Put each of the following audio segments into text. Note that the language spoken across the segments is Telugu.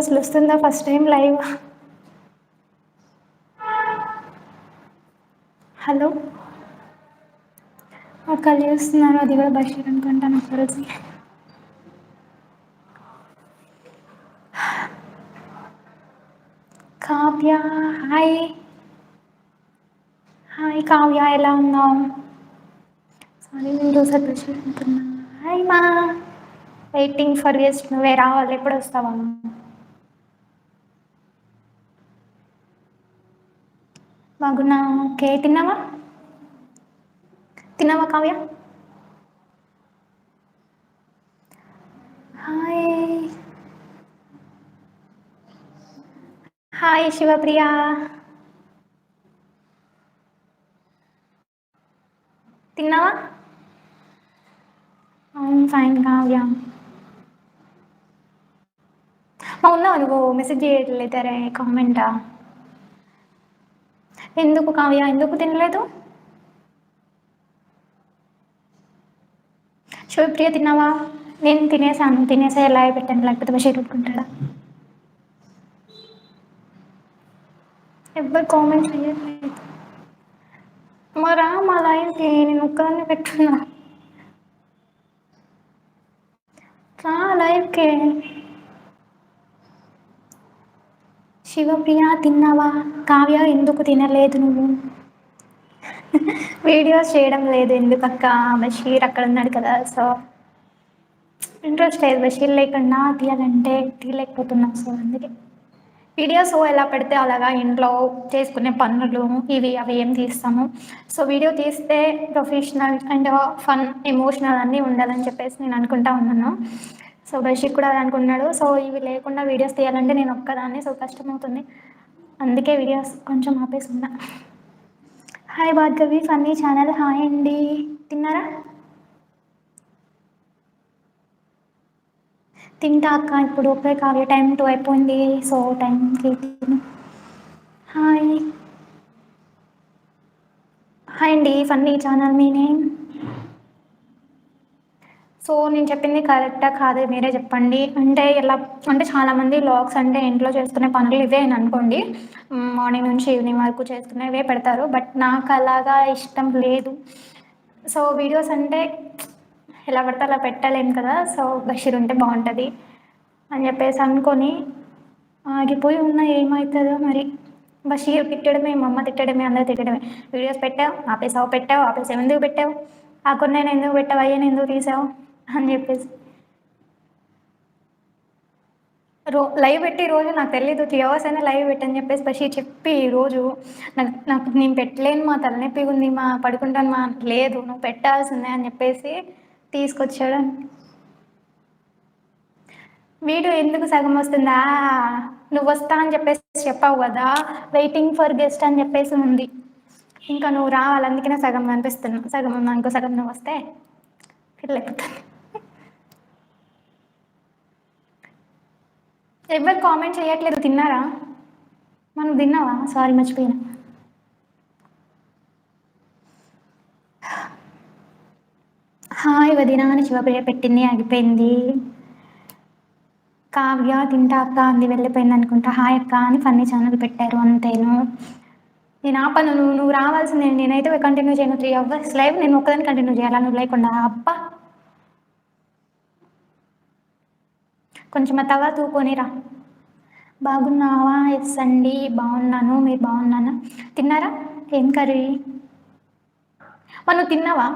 అసలు వస్తుందా ఫస్ట్ టైం లైవ్? హలో, ఒకళ్ళు చూస్తున్నారు, అది కూడా బషీర్ అనుకుంటా నాకు తెలిసి. కావ్య హాయ్. హాయ్ కావ్య, ఎలా ఉన్నావు? సారీ ఈరోజు బషీర్ అనుకున్నా. హాయ్ మా, వెయిటింగ్ ఫర్ గెస్ట్. నువ్వే రావాలి, ఎప్పుడు వస్తావా? బాగున్నా. ఓకే, తిన్నావా? తిన్నావా కావ్య? హాయ్. హాయ్ శివప్రియ. తిన్నావా? అవును ఫైన్ కావ్య. ఉన్నావా నువ్వు? మెసేజ్ చేయట్లేదరే కామెంటా? ఎందుకు కావ్య, ఎందుకు తినలేదు? శివప్రియ తిన్నావా? నేను తినేసాను, తినేసా ఎలా పెట్టాను, లేకపోతే బషీర్ పెట్టుకుంటాడా? ఎవ్వరు కామెంట్ చేయట్లేదు. మరా మా లైవ్కి నేను ఒక్కదాన్ని పెట్టున్నా. రా లైవ్కి. శివప్రియ తిన్నావా? కావ్య ఎందుకు తినలేదు నువ్వు? వీడియోస్ చేయడం లేదు ఎందుకక్క? బషీర్ అక్కడ ఉన్నాడు కదా, సో ఇంట్రెస్ట్ లేదు బషీర్ లేకుండా తీయాలంటే తీయలేకపోతున్నా, సో అందుకే వీడియోస్ ఎలా పెడితే అలాగా ఇంట్లో చేసుకునే పనులు ఇవి అవి ఏం తీస్తాము. సో వీడియో తీస్తే ప్రొఫెషనల్ అండ్ ఫన్ ఎమోషనల్ అన్నీ ఉండాలని చెప్పేసి నేను అనుకుంటా ఉన్నాను. సో బషీర్ కూడా అది అనుకున్నాడు. సో ఇవి లేకుండా వీడియోస్ తీయాలంటే నేను ఒక్కదాన్ని, సో కష్టమవుతుంది. అందుకే వీడియోస్ కొంచెం ఆపేసి ఉన్నా. Hi Bhargavi, funny channel. Hi అండి, తిన్నారా? తింటా అక్క, ఇప్పుడు ఒకే కావ్య, టైం 2 అయిపోయింది, సో టైంకి తిను. హాయ్. హాయ్ అండి, ఫన్నీ ఛానల్. మీ నేమ్? సో నేను చెప్పింది కరెక్టా కాదు మీరే చెప్పండి. అంటే ఎలా అంటే చాలామంది వ్లాగ్స్ అంటే ఇంట్లో చేసుకునే పనులు ఇవే అని అనుకోండి, మార్నింగ్ నుంచి ఈవినింగ్ వరకు చేసుకునేవే పెడతారు. బట్ నాకు అలాగా ఇష్టం లేదు. సో వీడియోస్ అంటే ఎలా పడితే అలా పెట్టలేము కదా, సో బషీర్ ఉంటే బాగుంటుంది అని చెప్పేసి అనుకొని ఆగిపోయి ఉన్నా. ఏమవుతుందో మరి. బషీర్ తిట్టడమే, మా అమ్మ తిట్టడమే, అందరూ తిట్టడమే. వీడియోస్ పెట్టావు ఆపేసావు, పెట్టావు ఆపేసావు, ఎందుకు పెట్టావు? ఆ కొన్ని ఎందుకు పెట్టావు, అయ్యని ఎందుకు తీసావు అని చెప్పేసి లైవ్ పెట్టి రోజు నాకు తెలీదు 3 hours అయినా లైవ్ పెట్టని చెప్పేసి బషీర్ చెప్పి ఈరోజు నాకు నేను పెట్టలేను, మా తలనొప్పి ఉంది, మా పడుకుంటాను మా, లేదు నువ్వు పెట్టాల్సిందే అని చెప్పేసి తీసుకొచ్చాడు. వీడియో ఎందుకు సగం వస్తుందా? నువ్వు వస్తా అని చెప్పేసి చెప్పావు కదా, వెయిటింగ్ ఫర్ గెస్ట్ అని చెప్పేసి ఉంది. ఇంకా నువ్వు రావాలి, అందుకనే సగం కనిపిస్తున్నావు. సగం ఉన్నా, ఇంకో సగం నువ్వు వస్తే ఫిల్ అయిపోతుంది. ఎవరు కామెంట్ చేయట్లేదు. తిన్నారా? మనం తిన్నావా? సారీ మర్చిపోయినా. హాయ్ వదినా అని శివప్రియ పెట్టింది, ఆగిపోయింది. కావ్య తింటా అక్క అంది, వెళ్ళిపోయింది అనుకుంటా. హాయ్ అక్క అని ఫన్నీ ఛానల్ పెట్టారు, అంతేను. నేను ఆ పను నువ్వు రావాల్సిందే. నేనైతే కంటిన్యూ చేయను 3 hours లైవ్, నేను ఒక్కదాన్ని కంటిన్యూ చేయాలా నువ్వు లేకుండా? అబ్బా, కొంచెం తవా తూకొనిరా. బాగున్నావా? ఎస్ అండి బాగున్నాను, మీరు బాగున్నానా? తిన్నారా? ఏం కర్రీ? నువ్వు తిన్నావా?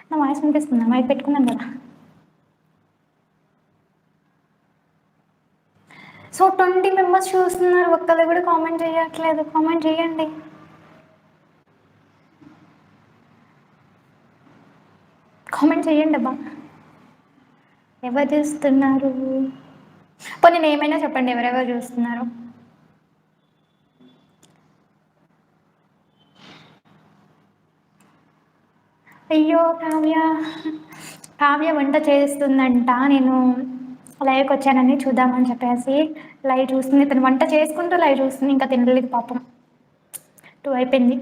నా వాయిస్ వినిపిస్తుందా? మైక్ పెట్టుకున్నాను కదా. సో 20 మెంబర్స్ చూస్తున్నారు, ఒక్కరు కూడా కామెంట్ చేయట్లేదు. కామెంట్ చేయండి. కామెంట్ చేయండి అబ్బా. ఎవరు చూస్తున్నారు? పోనీ నేను ఏమైనా చెప్పండి, ఎవరెవరు చూస్తున్నారు? అయ్యో కావ్య, కావ్య వంట చేస్తుందంట. నేను లైవ్కి వచ్చానని చూద్దామని చెప్పేసి లైవ్ చూస్తుంది. తను వంట చేసుకుంటూ లైవ్ చూస్తుంది, ఇంకా తినలేదు పాపం. 2 అయిపోయింది.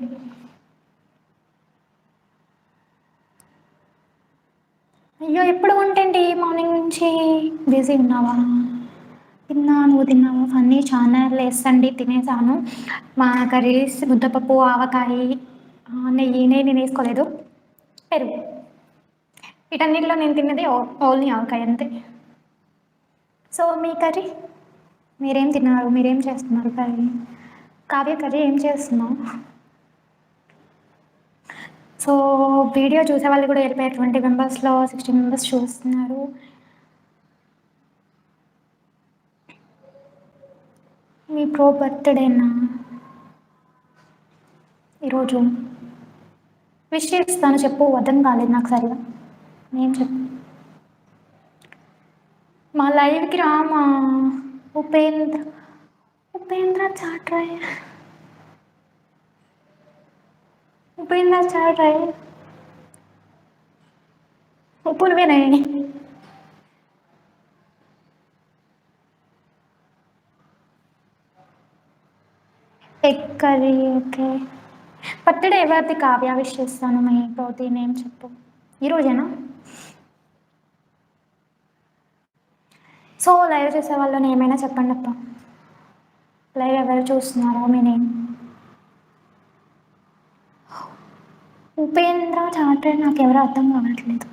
అయ్యో ఎప్పుడు వంటేంటి మార్నింగ్ నుంచి? బిజీ ఉన్నావా? తిన్నా, నువ్వు తిన్నావా? ఫన్నీ ఛానల్ వేసండి తినేసాను. మా కర్రీస్ ముద్దపప్పు, ఆవకాయ, నెయ్యి నేను వేసుకోలేదు, పెరుగు. వీటన్నిటిలో నేను తిన్నది ఓన్లీ ఆవకాయ అంతే. సో మీ కర్రీ మీరేం తిన్నారు? మీరేం చేస్తున్నారు కర్రీ? కావ్య కర్రీ ఏం చేస్తున్నావు? సో వీడియో చూసే వాళ్ళు కూడా వెళ్ళిపోయారు. 20 మెంబర్స్లో 60 మెంబర్స్ చూస్తున్నారు. మీ ప్రో బర్త్డేనా ఈరోజు? విష్ చేస్తాను చెప్పు. అర్థం కాలేదు నాకు సరిగా. నేను చెప్పు. మా లైవ్కి రామా ఉపేంద్ర. ఉపేంద్ర చాట్రాయ్. ఉపేంద్ర చాట్రాయ్ ఉప్పులువేనే. Egg curry. ఓకే. బర్త్డే ఎవరిది? కావ్య విష్ చేస్తాను. మీ ప్రతి నేమ్ చెప్పు. ఈరోజేనా? సో లైవ్ చేసే వాళ్ళని ఏమైనా చెప్పండి అప్ప. లైవ్ ఎవరు చూస్తున్నారో మీ నేమ్. ఉపేంద్ర చాటర్ నాకు ఎవరు అర్థం కావట్లేదు.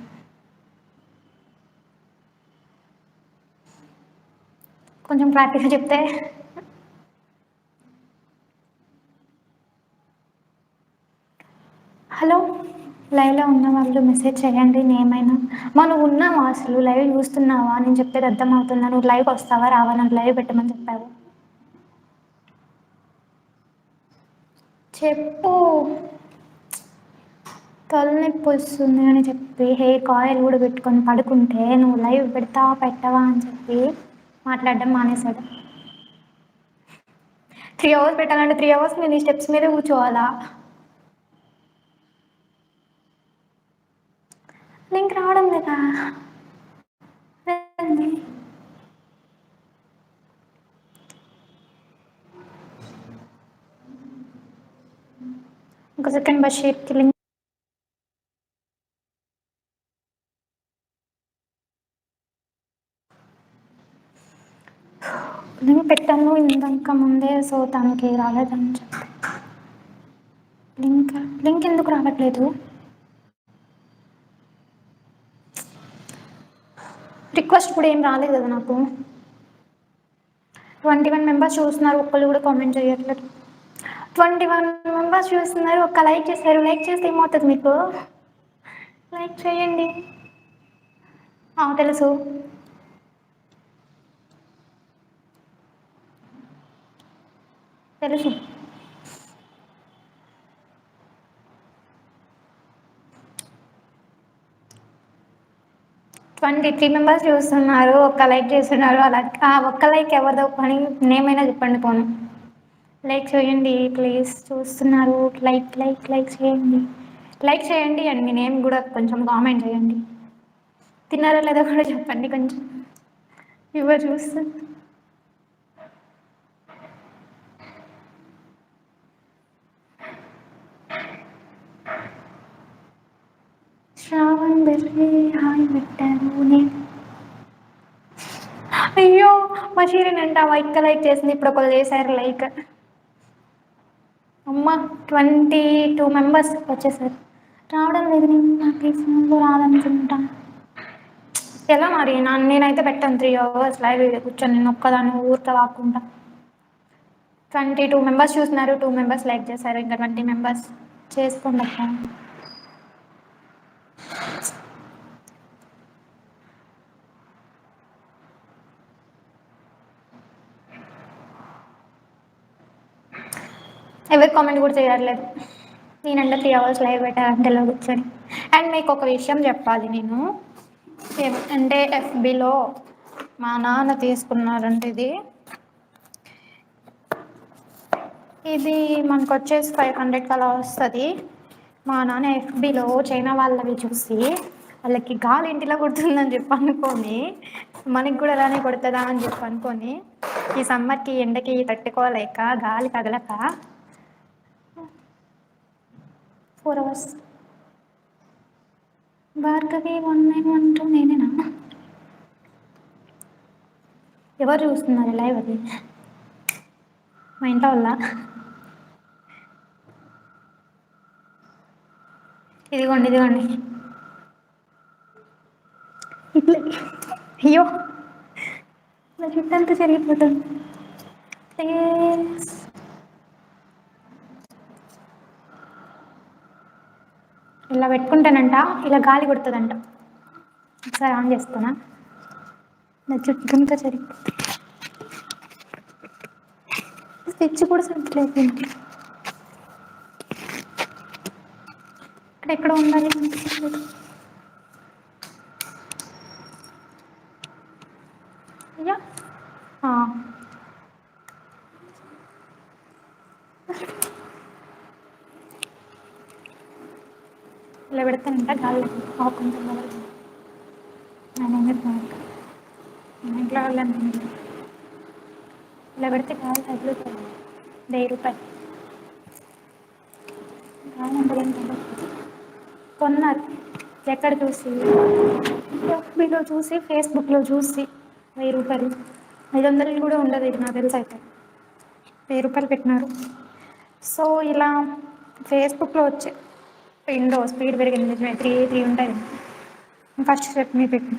కొంచెం ప్రాక్టీస్ చెప్తే. హలో, లైవ్లో ఉన్న వాళ్ళు మెసేజ్ చేయండి ఏమైనా. నువ్వు ఉన్నావా అసలు? లైవ్ చూస్తున్నావా? నేను చెప్పేది అర్థం అవుతుందా? నువ్వు లైవ్కి వస్తావా రావా? నాకు లైవ్ పెట్టమని చెప్పావు. చెప్పు. తలనొప్పి వస్తుంది అని చెప్పి హెయిర్ ఆయిల్ కూడా పెట్టుకొని పడుకుంటే నువ్వు లైవ్ పెడతావా పెట్టవా అని చెప్పి మాట్లాడడం మానేశాడు. 3 అవర్స్ పెట్టాలంటే 3 అవర్స్ నేను ఈ స్టెప్స్ మీద కూర్చోవాలా? లింక్ రావడం లేదా? ఒక సెకండ్ బషీర్కి లింక్ పెట్టాను ఇందాక ముందే. సో తనకి రాలేదని చెప్పి లింక్ ఎందుకు రావట్లేదు? రిక్వెస్ట్ కూడా ఏం రాలేదు కదా నాకు. 21 మెంబర్స్ చూస్తున్నారు, ఒక్కళ్ళు కూడా కామెంట్ చేయట్లేదు. 21 మెంబర్స్ చూస్తున్నారు, ఒక్క లైక్ చేస్తారు. లైక్ చేస్తే ఏమవుతుంది మీకు? లైక్ చేయండి. తెలుసు. తెలుసు. 23 మెంబర్స్ చూస్తున్నారు, ఒక్క లైక్ చేస్తున్నారు. అలా ఒక్క లైక్ ఎవరిదో పని నేమైనా చెప్పండి పోను. లైక్ చేయండి ప్లీజ్. చూస్తున్నారు, లైక్ లైక్ లైక్ చేయండి. లైక్ చేయండి అండ్ మీ నేమ్ కూడా కొంచెం కామెంట్ చేయండి. తిన్నారా లేదా కూడా చెప్పండి కొంచెం. ఇవ్వ చూస్తుంది. శ్రావణ్ బెర్రీ హాయ్ పెట్టారు. నేను అయ్యో మషీరిన్ అంటావా? ఇక్క లైక్ చేసింది, ఇప్పుడు ఒకళ్ళు చేశారు లైక్. అమ్మ 22 మెంబర్స్ వచ్చేసారు. రావడం లేదు. నాకు ఈ ఫోన్లో రాదనుకుంటా. ఎలా మరి? నేనైతే పెట్టాను 3 అవర్స్ లైవ్ కూర్చొని నేను ఒక్కదాన్ని ఊరికే వాక్కుంటా. 22 మెంబర్స్ చూస్తున్నారు, 2 మెంబర్స్ లైక్ చేశారు. ఇంకా 20 మెంబర్స్ చేసుకోండి అక్క. ఎవరు కామెంట్ కూడా చేయట్లేదు. నేనంటే 3 అవర్స్ లైవ్ పెట్టాను తెలో కూర్చొని. అండ్ మీకు ఒక విషయం చెప్పాలి నేను. అంటే ఎఫ్బిలో మా నాన్న తీసుకున్నారంటే ఇది మనకు వచ్చేసి 500 అలా వస్తుంది. మా నాన్న ఎఫ్బిలో చైనా వాళ్ళవి చూసి వాళ్ళకి గాలి ఇంటిలో కొడుతుందని చెప్పి అనుకొని మనకి కూడా అలానే కొడుతుందా అని చెప్పి అనుకొని ఈ సమ్మర్కి ఎండకి తట్టుకోలేక గాలి తగలక 4 అవర్స్. భార్గవి 1912 నేనేనా? ఎవరు చూస్తున్నారు లైవ్ అది? మా ఇంట్లో వాళ్ళ? ఇదిగోండి ఇదిగోండి. ఇట్లా అయ్యో నా చుట్టూ అంతా జరిగిపోతుంది. ప్లీజ్ ఇలా పెట్టుకుంటానంట, ఇలా గాలి కొడుతుందంట. ఒకసారి ఆన్ చేస్తానా? నా చుట్టూ అంతా జరిగిపోతుంది. స్విచ్ కూడా సరిగ్గా లేదు. ఇక్కడ ఎక్కడ ఉండాలి? అయ్యా ఇలా పెడతానంట గాలి ఆకుంటుంది. నేను ఎందుకు మా ఇంట్లో వాళ్ళని ఇలా పెడితే గాలి తగులుతుంది. 1000 రూపాయలు గాలి అంటే కొన్నారు. ఎక్కడ చూసి? ఎఫ్బీలో చూసి, ఫేస్బుక్లో చూసి. 1000 రూపాయలు. 500 కూడా ఉండదు ఇది నాకు తెలుసు. అయితే 1000 రూపాయలు పెట్టినారు. సో ఇలా ఫేస్బుక్లో వచ్చే విండో స్పీడ్ పెరిగింది నిజమే. 3 ఉంటుంది. ఫస్ట్ స్టెప్ మీ పెట్టి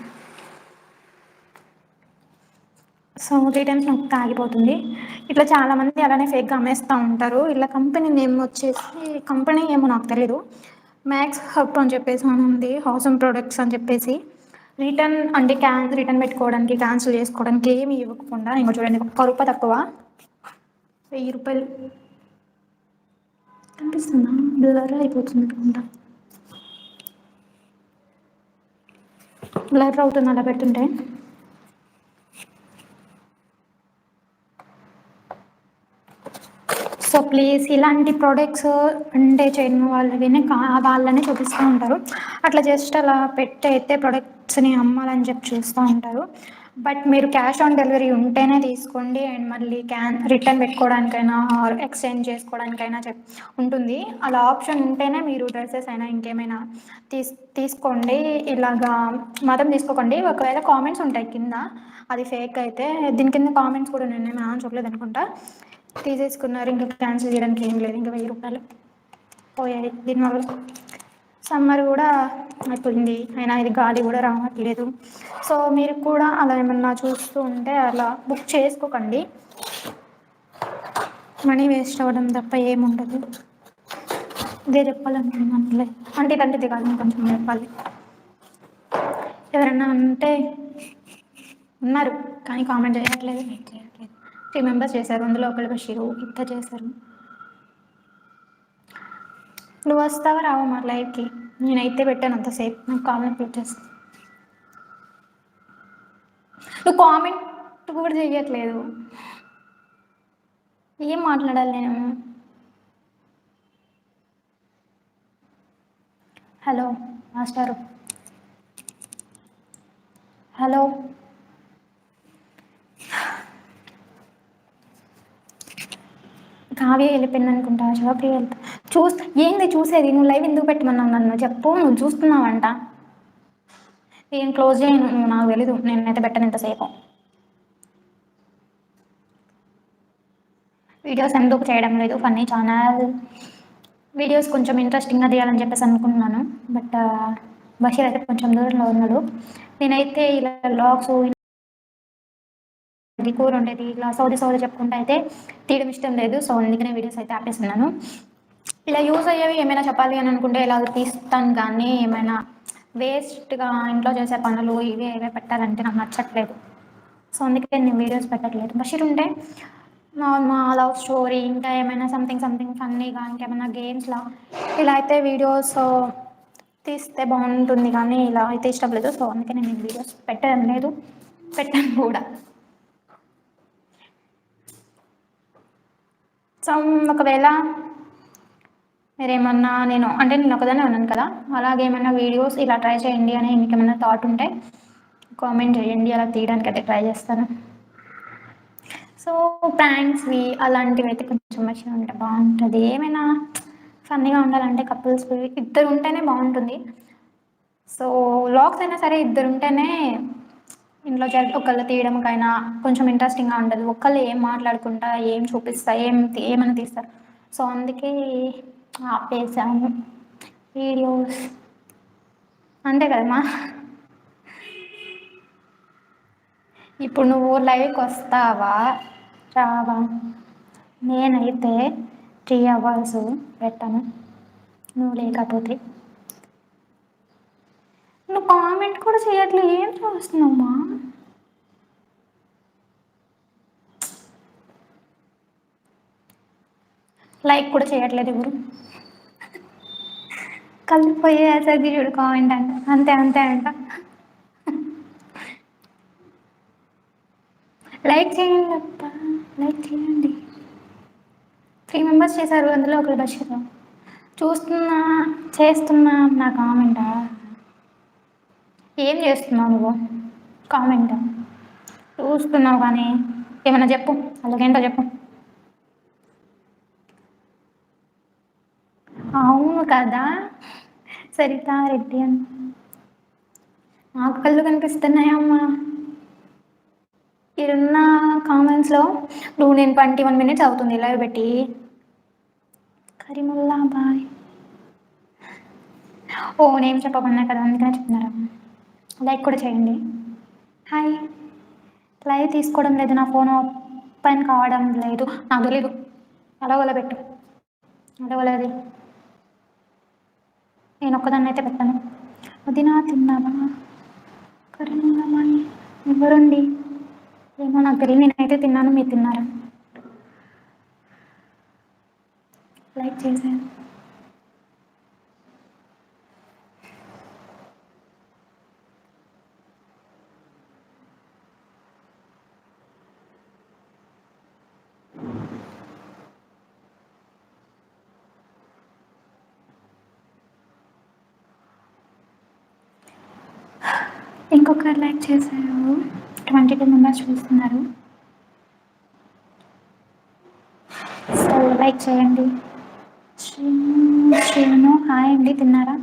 సో 3 టైమ్స్ నొక్కితే ఆగిపోతుంది. ఇట్లా చాలామంది అలానే ఫేక్గా అమ్మేస్తూ ఉంటారు. ఇలా కంపెనీ నేమ్ వచ్చేసి, కంపెనీ ఏమో నాకు తెలీదు, మ్యాక్స్ హబ్ అని చెప్పేసి అని ఉంది, హౌసమ్ ప్రొడక్ట్స్ అని చెప్పేసి. రిటర్న్ అంటే రిటర్న్ పెట్టుకోవడానికి, క్యాన్సిల్ చేసుకోవడానికి ఏమి ఇవ్వకుండా, ఇంకో చూడండి 1 రూపాయి తక్కువ 1000 రూపాయలు కనిపిస్తుందా? బ్లర్ అయిపోతుంది అనుకుంటా. బ్లర్ అవుతుంది అలా పెడుతుంటే. సో ప్లీజ్ ఇలాంటి ప్రోడక్ట్స్ అంటే చేయని వాళ్ళని వాళ్ళనే చూపిస్తూ ఉంటారు. అట్లా జస్ట్ అలా పెట్టి అయితే ప్రొడక్ట్స్ని అమ్మాలని చెప్పి చూస్తూ ఉంటారు. బట్ మీరు క్యాష్ ఆన్ డెలివరీ ఉంటేనే తీసుకోండి. అండ్ మళ్ళీ రిటర్న్ పెట్టుకోవడానికైనా ఆర్ ఎక్స్చేంజ్ చేసుకోవడానికైనా ఉంటుంది. అలా ఆప్షన్ ఉంటేనే మీరు డ్రెస్సెస్ అయినా ఇంకేమైనా తీసుకోండి. ఇలాగా మాత్రం తీసుకోకండి. ఒకవేళ కామెంట్స్ ఉంటాయి కింద, అది ఫేక్ అయితే దీని కింద కామెంట్స్ కూడా నేను చూడలేదు అనుకుంటా. తీసేసుకున్నారు, ఇంకా క్యాన్సిల్ చేయడానికి ఏం లేదు. ఇంకా 1000 రూపాయలు పోయాయి దీనివల్ల. సమ్మర్ కూడా అయిపోయింది, అయినా ఇది గాలి కూడా రావట్లేదు. సో మీరు కూడా అలా ఏమన్నా చూస్తూ ఉంటే అలా బుక్ చేసుకోకండి. మనీ వేస్ట్ అవ్వడం తప్ప ఏముండదు. ఇదే చెప్పాలనుకున్నాను. అంటే ఇదంటే కాదు, కొంచెం చెప్పాలి. ఎవరన్నా అంటే ఉన్నారు కానీ కామెంట్ చేయట్లేదు. 3 మెంబర్స్ చేశారు, అందులో ఒకళ్ళు బషీరు ఇట్లా చేశారు. నువ్వు వస్తావా రావా మా లైవ్కి? నేనైతే పెట్టాను అంతసేపు, నాకు కామెంట్ వచ్చేస్తాను. నువ్వు కామెంట్ కూడా చేయట్లేదు. ఏం మాట్లాడాలి నేను? హలో మాస్టారు, హలో. కావ్య వెళ్ళిపోయింది అనుకుంటా, శివప్రియ వెళ్తా. ఏంది చూసేది? నువ్వు లైవ్ ఎందుకు పెట్టమన్నావు నన్ను చెప్పు. నువ్వు చూస్తున్నావంట. నేను క్లోజ్ చేయను, నువ్వు నాకు తెలీదు. నేనైతే పెట్టను ఇంతసేపు. వీడియోస్ ఎందుకు చేయడం లేదు? ఫన్నీ ఛానల్ వీడియోస్ కొంచెం ఇంట్రెస్టింగ్గా తీయాలని చెప్పేసి అనుకుంటున్నాను. బట్ బషీర్ అయితే కొంచెం దూరంలో ఉన్నాడు. నేనైతే ఇలా లాగ్స్, కూర ఉండేది, ఇలా సౌది చెప్పుకుంటూ అయితే తీయడం ఇష్టం లేదు. సో అందుకనే వీడియోస్ అయితే ఆపేస్తున్నాను. ఇలా యూజ్ అయ్యేవి ఏమైనా చెప్పాలి అని అనుకుంటే ఇలా తీస్తాను, కానీ ఏమైనా వేస్ట్గా ఇంట్లో చేసే పనులు ఇవే పెట్టాలంటే నాకు నచ్చట్లేదు. సో అందుకే నేను వీడియోస్ పెట్టట్లేదు. బషీర్ ఉంటే మా లవ్ స్టోరీ, ఇంకా ఏమైనా సంథింగ్ ఫన్నీగా, ఇంకేమైనా గేమ్స్లా ఇలా అయితే వీడియోస్ తీస్తే బాగుంటుంది, కానీ ఇలా అయితే ఇష్టం లేదు. సో అందుకే నేను వీడియోస్ పెట్టడం లేదు, పెట్టాను కూడా. సో ఒకవేళ మీరేమన్నా నేను ఒకదాన్ని ఉన్నాను కదా, అలాగే ఏమైనా వీడియోస్ ఇలా ట్రై చేయండి అని మీకు ఏమైనా థాట్ ఉంటే కామెంట్ చేయండి, అలా తీయడానికి అయితే ట్రై చేస్తాను. సో ప్రాంక్స్వి అలాంటివి అయితే కొంచెం మంచిగా ఉంటే బాగుంటుంది. ఏమైనా ఫన్నీగా ఉండాలంటే కపుల్స్ ఇద్దరు ఉంటేనే బాగుంటుంది. సో వ్లాగ్స్ అయినా సరే ఇద్దరు ఉంటేనే ఇంట్లో ఒకళ్ళు తీయడంకైనా కొంచెం ఇంట్రెస్టింగ్గా ఉండదు. ఒకళ్ళు ఏం మాట్లాడుకుంటా ఏం చూపిస్తా ఏమైనా తీస్తారు. సో అందుకే ఆపేసాము వీడియోస్. అంతే కదమ్మా. ఇప్పుడు నువ్వు లైవ్కి వస్తావా రావా? నేనైతే 3 hours పెట్టాను నువ్వు లేకపోతే. నువ్వు కామెంట్ కూడా చేయట్లేదు, ఏం చూస్తున్నావమ్మా? లైక్ కూడా చేయట్లేదు ఎవరు. కలిసిపోయేసరికి చూడు కామెంట్ అంట, అంతే అంతే అంట. లైక్ చేయండి అప్ప, లైక్ చేయండి. 3 members చేశారు, అందులో ఒకరు బషీర్. చూస్తున్నా చేస్తున్నా నా కామెంటా? ఏం చేస్తున్నావు నువ్వు? కామెంట్ చూస్తున్నావు కానీ ఏమన్నా చెప్పు, అలాగేంటో చెప్పు. అవును కదా, సరితారెడ్డి అని నాకు కళ్ళు కనిపిస్తున్నాయమ్మా. ఇరున్న కామెంట్స్లో నువ్వు నేను 21 minutes అవుతుంది లైవ్ పెట్టి. కరీముల్లా బాయ్. ఓ నేమ్ చెప్పమన్నా కదా, అందుకనే చెప్తున్నారా. లైక్ కూడా చేయండి. హాయ్. లైవ్ తీసుకోవడం లేదు, నా ఫోన్ ఓపెన్ కావడం లేదు, నాకు తెలీదు. అలా పెట్టు, అలగలది. నేను ఒక్కదాన్ని అయితే పెట్టాను. వదినా తిన్నావా? కరీముల్లా బాయ్. ఎవరండి? ఏమో నాకు తెలియదు, నేనైతే తిన్నాను, మీరు తిన్నారా? లైక్ చేశాను. ఇంకొకరు లైక్ చేశారు, 22 members చూస్తున్నారు. సో లైక్ చేయండి. శ్రీను హాయ్ అండి, తిన్నారా?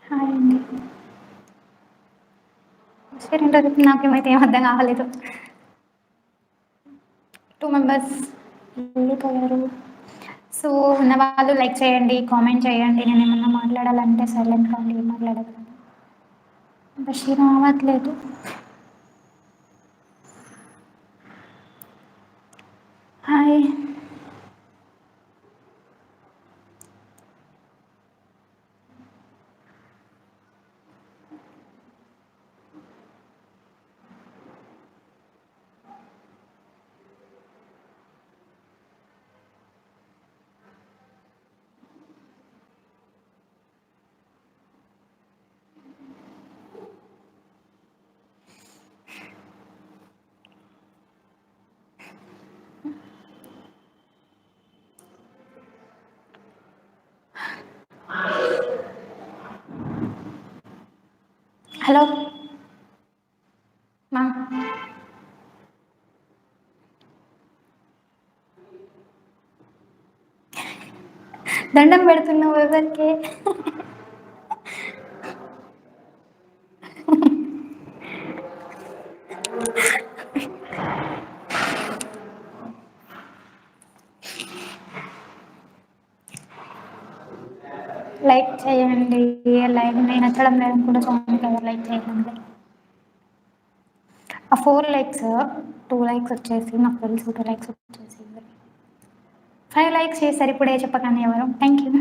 హాయ్ అండి. సరే నాకేమైతే ఏం అర్థం కావలేదు. 2 members వెళ్ళిపోయారు. సో ఉన్న వాళ్ళు లైక్ చేయండి, కామెంట్ చేయండి. నేను ఏమన్నా మాట్లాడాలంటే సైలెంట్ కాండి, ఏం మాట్లాడగలను. బషీర్ రావట్లేదు. హాయ్. హలో మా దండం పెడుతున్నావు ఎవరికి? లైక్ చేయండి. లైవ్ నేను నచ్చడం లేదని కూడా చూడండి కదా, లైక్ చేయండి. ఆ 4 likes 2 likes వచ్చేసి నాకు తెలుసు, 2 likes వచ్చేసి 5 likes చేశారు ఇప్పుడే చెప్పగానే ఎవరు. Thank you.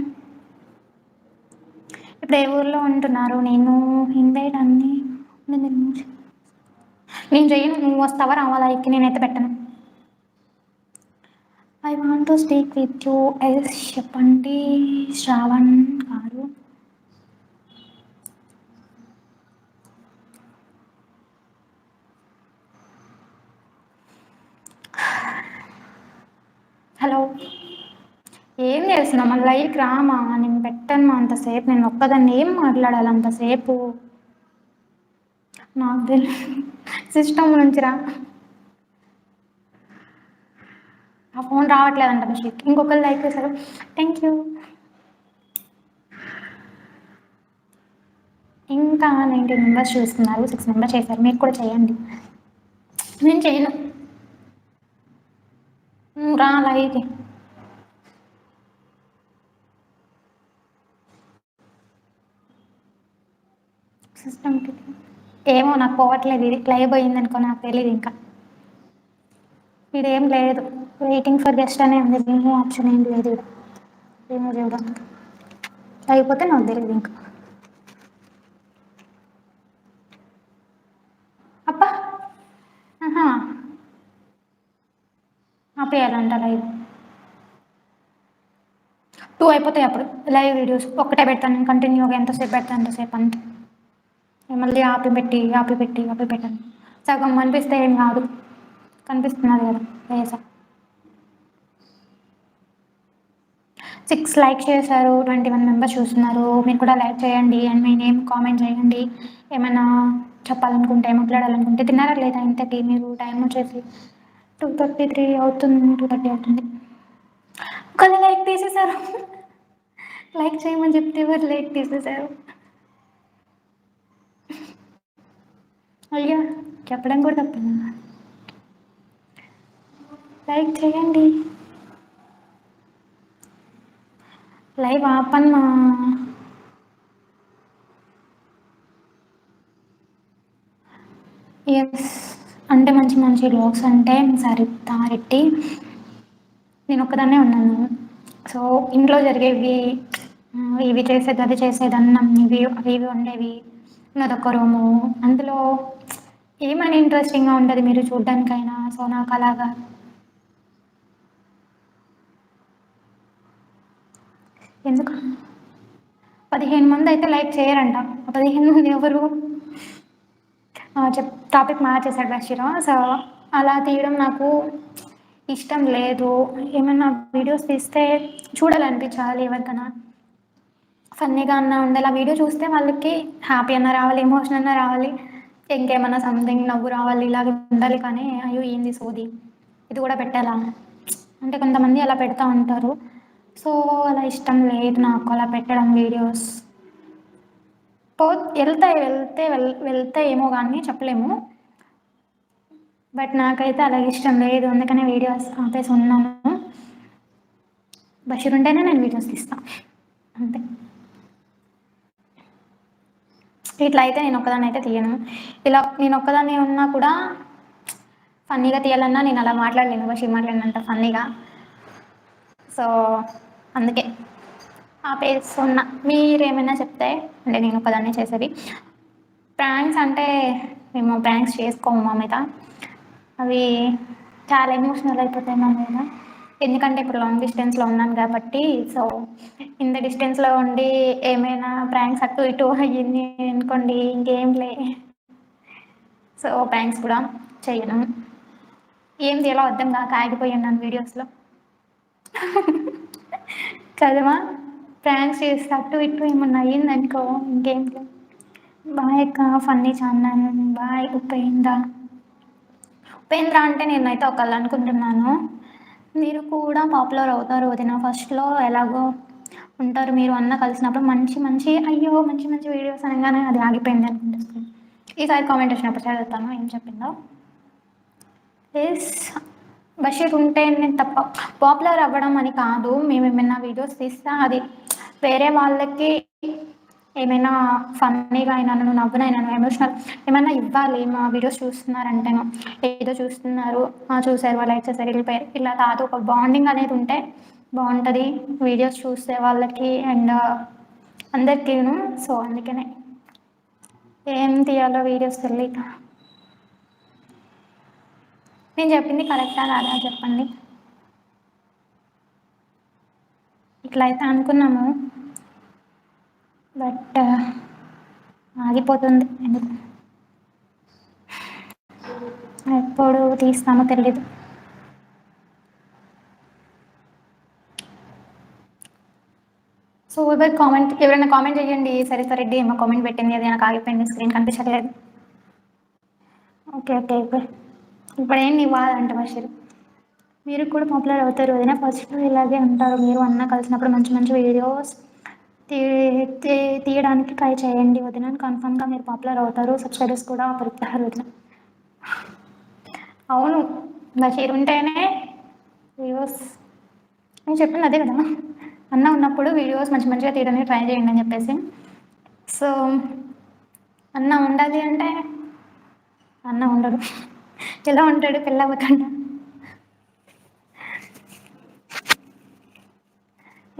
ఇప్పుడు ఏ ఊర్లో ఉంటున్నారు? నేను ఇన్వైట్ అన్ని నేను చెయ్యను, నువ్వు వస్తావా రావాలా? ఎక్కి నేనైతే పెట్టను. I want to speak with you yes చెప్పండి శ్రావణ్ గారు. హలో చేస్తున్నావు మళ్ళీ లైక్ రామా, నేను పెట్టాను అంతసేపు, నేను ఒక్కదాన్ని ఏం మాట్లాడాలి అంతసేపు. నాకు తెలియదు, సిస్టమ్ నుంచి రా. ఆ ఫోన్ రావట్లేదంట బషీర్కి. ఇంకొకరు లైక్ చేశారు, థ్యాంక్ యూ. ఇంకా 19 మెంబర్స్ చూస్తున్నారు, 6 మెంబర్స్ చేశారు, మీరు కూడా చేయండి. నేను చేయను. రా లైవ్కి. సిస్టమ్కి ఏమో నాకు పోవట్లేదు, ఇది లైవ్ పోయింది అనుకో, నాకు తెలియదు. ఇంకా ఇదేం లేదు, వెయిటింగ్ ఫర్ గెస్ట్ అనే ఉంది, రిమూవ్ ఆప్షన్ ఏం లేదు. రిమూవ్ చేయడం అయిపోతే నాకు తెలియదు ఇంకా. అప్ప ఆపేయాలంట లైవ్. 2 అయిపోతాయి అప్పుడు లైవ్ వీడియోస్. ఒక్కటే పెడతాను నేను కంటిన్యూగా, ఎంతసేపు పెడతాను ఎంతసేపు అంతే. మళ్ళీ ఆపి పెట్టండి. సగం కనిపిస్తే ఏం కాదు, కనిపిస్తున్నది కదా వేసా. 6 లైక్ చేశారు, 21 మెంబర్స్ చూస్తున్నారు. మీరు కూడా లైక్ చేయండి అండ్ మీ నేమ్ కామెంట్ చేయండి. ఏమైనా చెప్పాలనుకుంటే, మాట్లాడాలనుకుంటే. తిన్నారా లేదా ఇంతకీ మీరు? టైం వచ్చేసి 2:33 అవుతుంది, 2:30 అవుతుంది. కానీ లైక్ తీసేశారు. లైక్ చేయమని చెప్తే ఎవరు లైక్ తీసేశారు? అయ్యా, చెప్పడం కూడా తప్పిందా? లైక్ చేయండి. లైవ్ ఆపన్నా. ఎస్, అంటే మంచి మంచి వ్లాగ్స్ అంటే సరిత రెడ్డి. నేను ఒక్కదాన్నే ఉన్నాను. సో ఇంట్లో జరిగేవి, ఇవి చేసేది అది చేసేది, అన్నం ఇవి అవి ఇవి ఉండేవి. నాదొక్క రూము, అందులో ఏమైనా ఇంట్రెస్టింగ్గా ఉంటుంది మీరు చూడ్డానికైనా. సో నాకు అలాగా ఎందుకు 15 మంది అయితే లైక్ చేయరంట. 15 మంది ఎవరు? టాపిక్ మార్చేశాడు బషీరా. సో అలా తీయడం నాకు ఇష్టం లేదు. ఏమైనా వీడియోస్ తీస్తే చూడాలనిపించాలి ఎవరికైనా, ఫన్నీగా అన్నా ఉండాలి. ఆ వీడియో చూస్తే వాళ్ళకి హ్యాపీ అన్న రావాలి, ఎమోషన్ అన్న రావాలి, ఇంకేమన్నా సంథింగ్ నవ్వు రావాలి, ఇలాగ ఉండాలి. కానీ అయ్యో ఏంది సోది, ఇది కూడా పెట్టాలా అంటే కొంతమంది అలా పెడతా ఉంటారు. సో అలా ఇష్టం లేదు నాకు అలా పెట్టడం వీడియోస్. వెళ్తే ఏమో కానీ చెప్పలేము, బట్ నాకైతే అలా ఇష్టం లేదు. అందుకనే వీడియోస్ ఆపేసి ఉన్నాను. బషీర్ ఉంటేనే నేను వీడియోస్ తీస్తాను అంతే. ఇట్లా అయితే నేను ఒక్కదాన్ని అయితే తీయను. ఇలా నేను ఒక్కదాన్ని ఉన్నా కూడా ఫన్నీగా తీయాలన్నా నేను అలా మాట్లాడలేను, బషీర్ మాట్లాడినంత ఫన్నీగా. సో అందుకే ఆపేస్తున్నా. మీరేమైనా చెప్తే, అంటే నేను ఒకదాన్ని చేసేది ప్రాంక్స్ అంటే, మేము ప్రాంక్స్ చేసుకోము మా మీద. అవి చాలా ఎమోషనల్ అయిపోతాయి మా మీద. ఎందుకంటే ఇప్పుడు లాంగ్ డిస్టెన్స్లో ఉన్నాను కాబట్టి. సో ఇంత డిస్టెన్స్లో ఉండి ఏమైనా ప్రాంక్స్ అటు ఇటు అయ్యింది అనుకోండి, ఇంకేంలే. సో ప్రాంక్స్ కూడా చేయను. ఏం చేయాలో అర్థం కాక ఆగిపోయి ఉన్నాను వీడియోస్లో. కదమా, ప్రాంక్స్ చేస్తే అటు ఇటు ఏమన్నా అయ్యిందనుకో ఇంకేం లేదు. బాయ్ అక్క, funny channel. Bye Upendra. Upendra అంటే నేనైతే ఒకళ్ళు అనుకుంటున్నాను, మీరు కూడా పాపులర్ అవుతారు వదిన. ఫస్ట్లో ఎలాగో ఉంటారు మీరు, అన్న కలిసినప్పుడు మంచి మంచి, అయ్యో మంచి మంచి వీడియోస్ అనగానే అది ఆగిపోయింది అనుకుంటుంది. ఈసారి కామెంట్ వచ్చినప్పుడు చదువుతాను ఏం చెప్పిందో. ఎస్, బషీర్ ఉంటే నేను తప్ప పాపులర్ అవ్వడం అని కాదు. మేము ఏమైనా వీడియోస్ తీస్తే అది వేరే వాళ్ళకి ఏమైనా ఫన్నీగా అయినాను, నవ్వునైనాను, ఎమోషనల్ ఏమైనా ఇవ్వాలి. మా వీడియోస్ చూస్తున్నారంటేను ఏదో చూస్తున్నారు, చూసారు, వాళ్ళు లైక్ చేశారు, వెళ్ళిపోయారు, ఇలా కాదు. ఒక బాండింగ్ అనేది ఉంటే బాగుంటుంది వీడియోస్ చూసే వాళ్ళకి అండ్ అందరికీను. సో అందుకనే ఏం తీయాలో వీడియోస్ తెలియక. నేను చెప్పింది కరెక్టా కాదా చెప్పండి. ఇట్లా అయితే అనుకున్నాము, బట్ ఆగిపోతుంది ఎందుకు. ఎప్పుడు తీస్తామో తెలీదు. సో ఎవరైనా కామెంట్ చేయండి. సరిత రెడ్డి ఏమో కామెంట్ పెట్టింది, అది నాకు ఆగిపోయింది, స్క్రీన్ కనిపించట్లేదు. Okay okay okay. ఇప్పుడు ఏం నీ బాధ అంట బషీర్. మీరు కూడా పాపులర్ అవుతారు వదిన, ఫస్ట్లో ఇలాగే ఉంటారు. మీరు అన్న కలిసినప్పుడు మంచి మంచి వీడియోస్ తీయడానికి ట్రై చేయండి వదిన, కన్ఫామ్గా మీరు పాపులర్ అవుతారు, సబ్స్క్రైబర్స్ కూడా పెరుగుతారు వదిన. అవును, బషీర్ ఉంటేనే వీడియోస్. నేను చెప్పింది అదే కదా, అన్న ఉన్నప్పుడు వీడియోస్ మంచి మంచిగా తీయడానికి ట్రై చేయండి అని చెప్పేసి. సో అన్న ఉండాలి అంటే అన్న ఉండడు. ఎలా ఉంటాడు పెళ్ళవకుండా?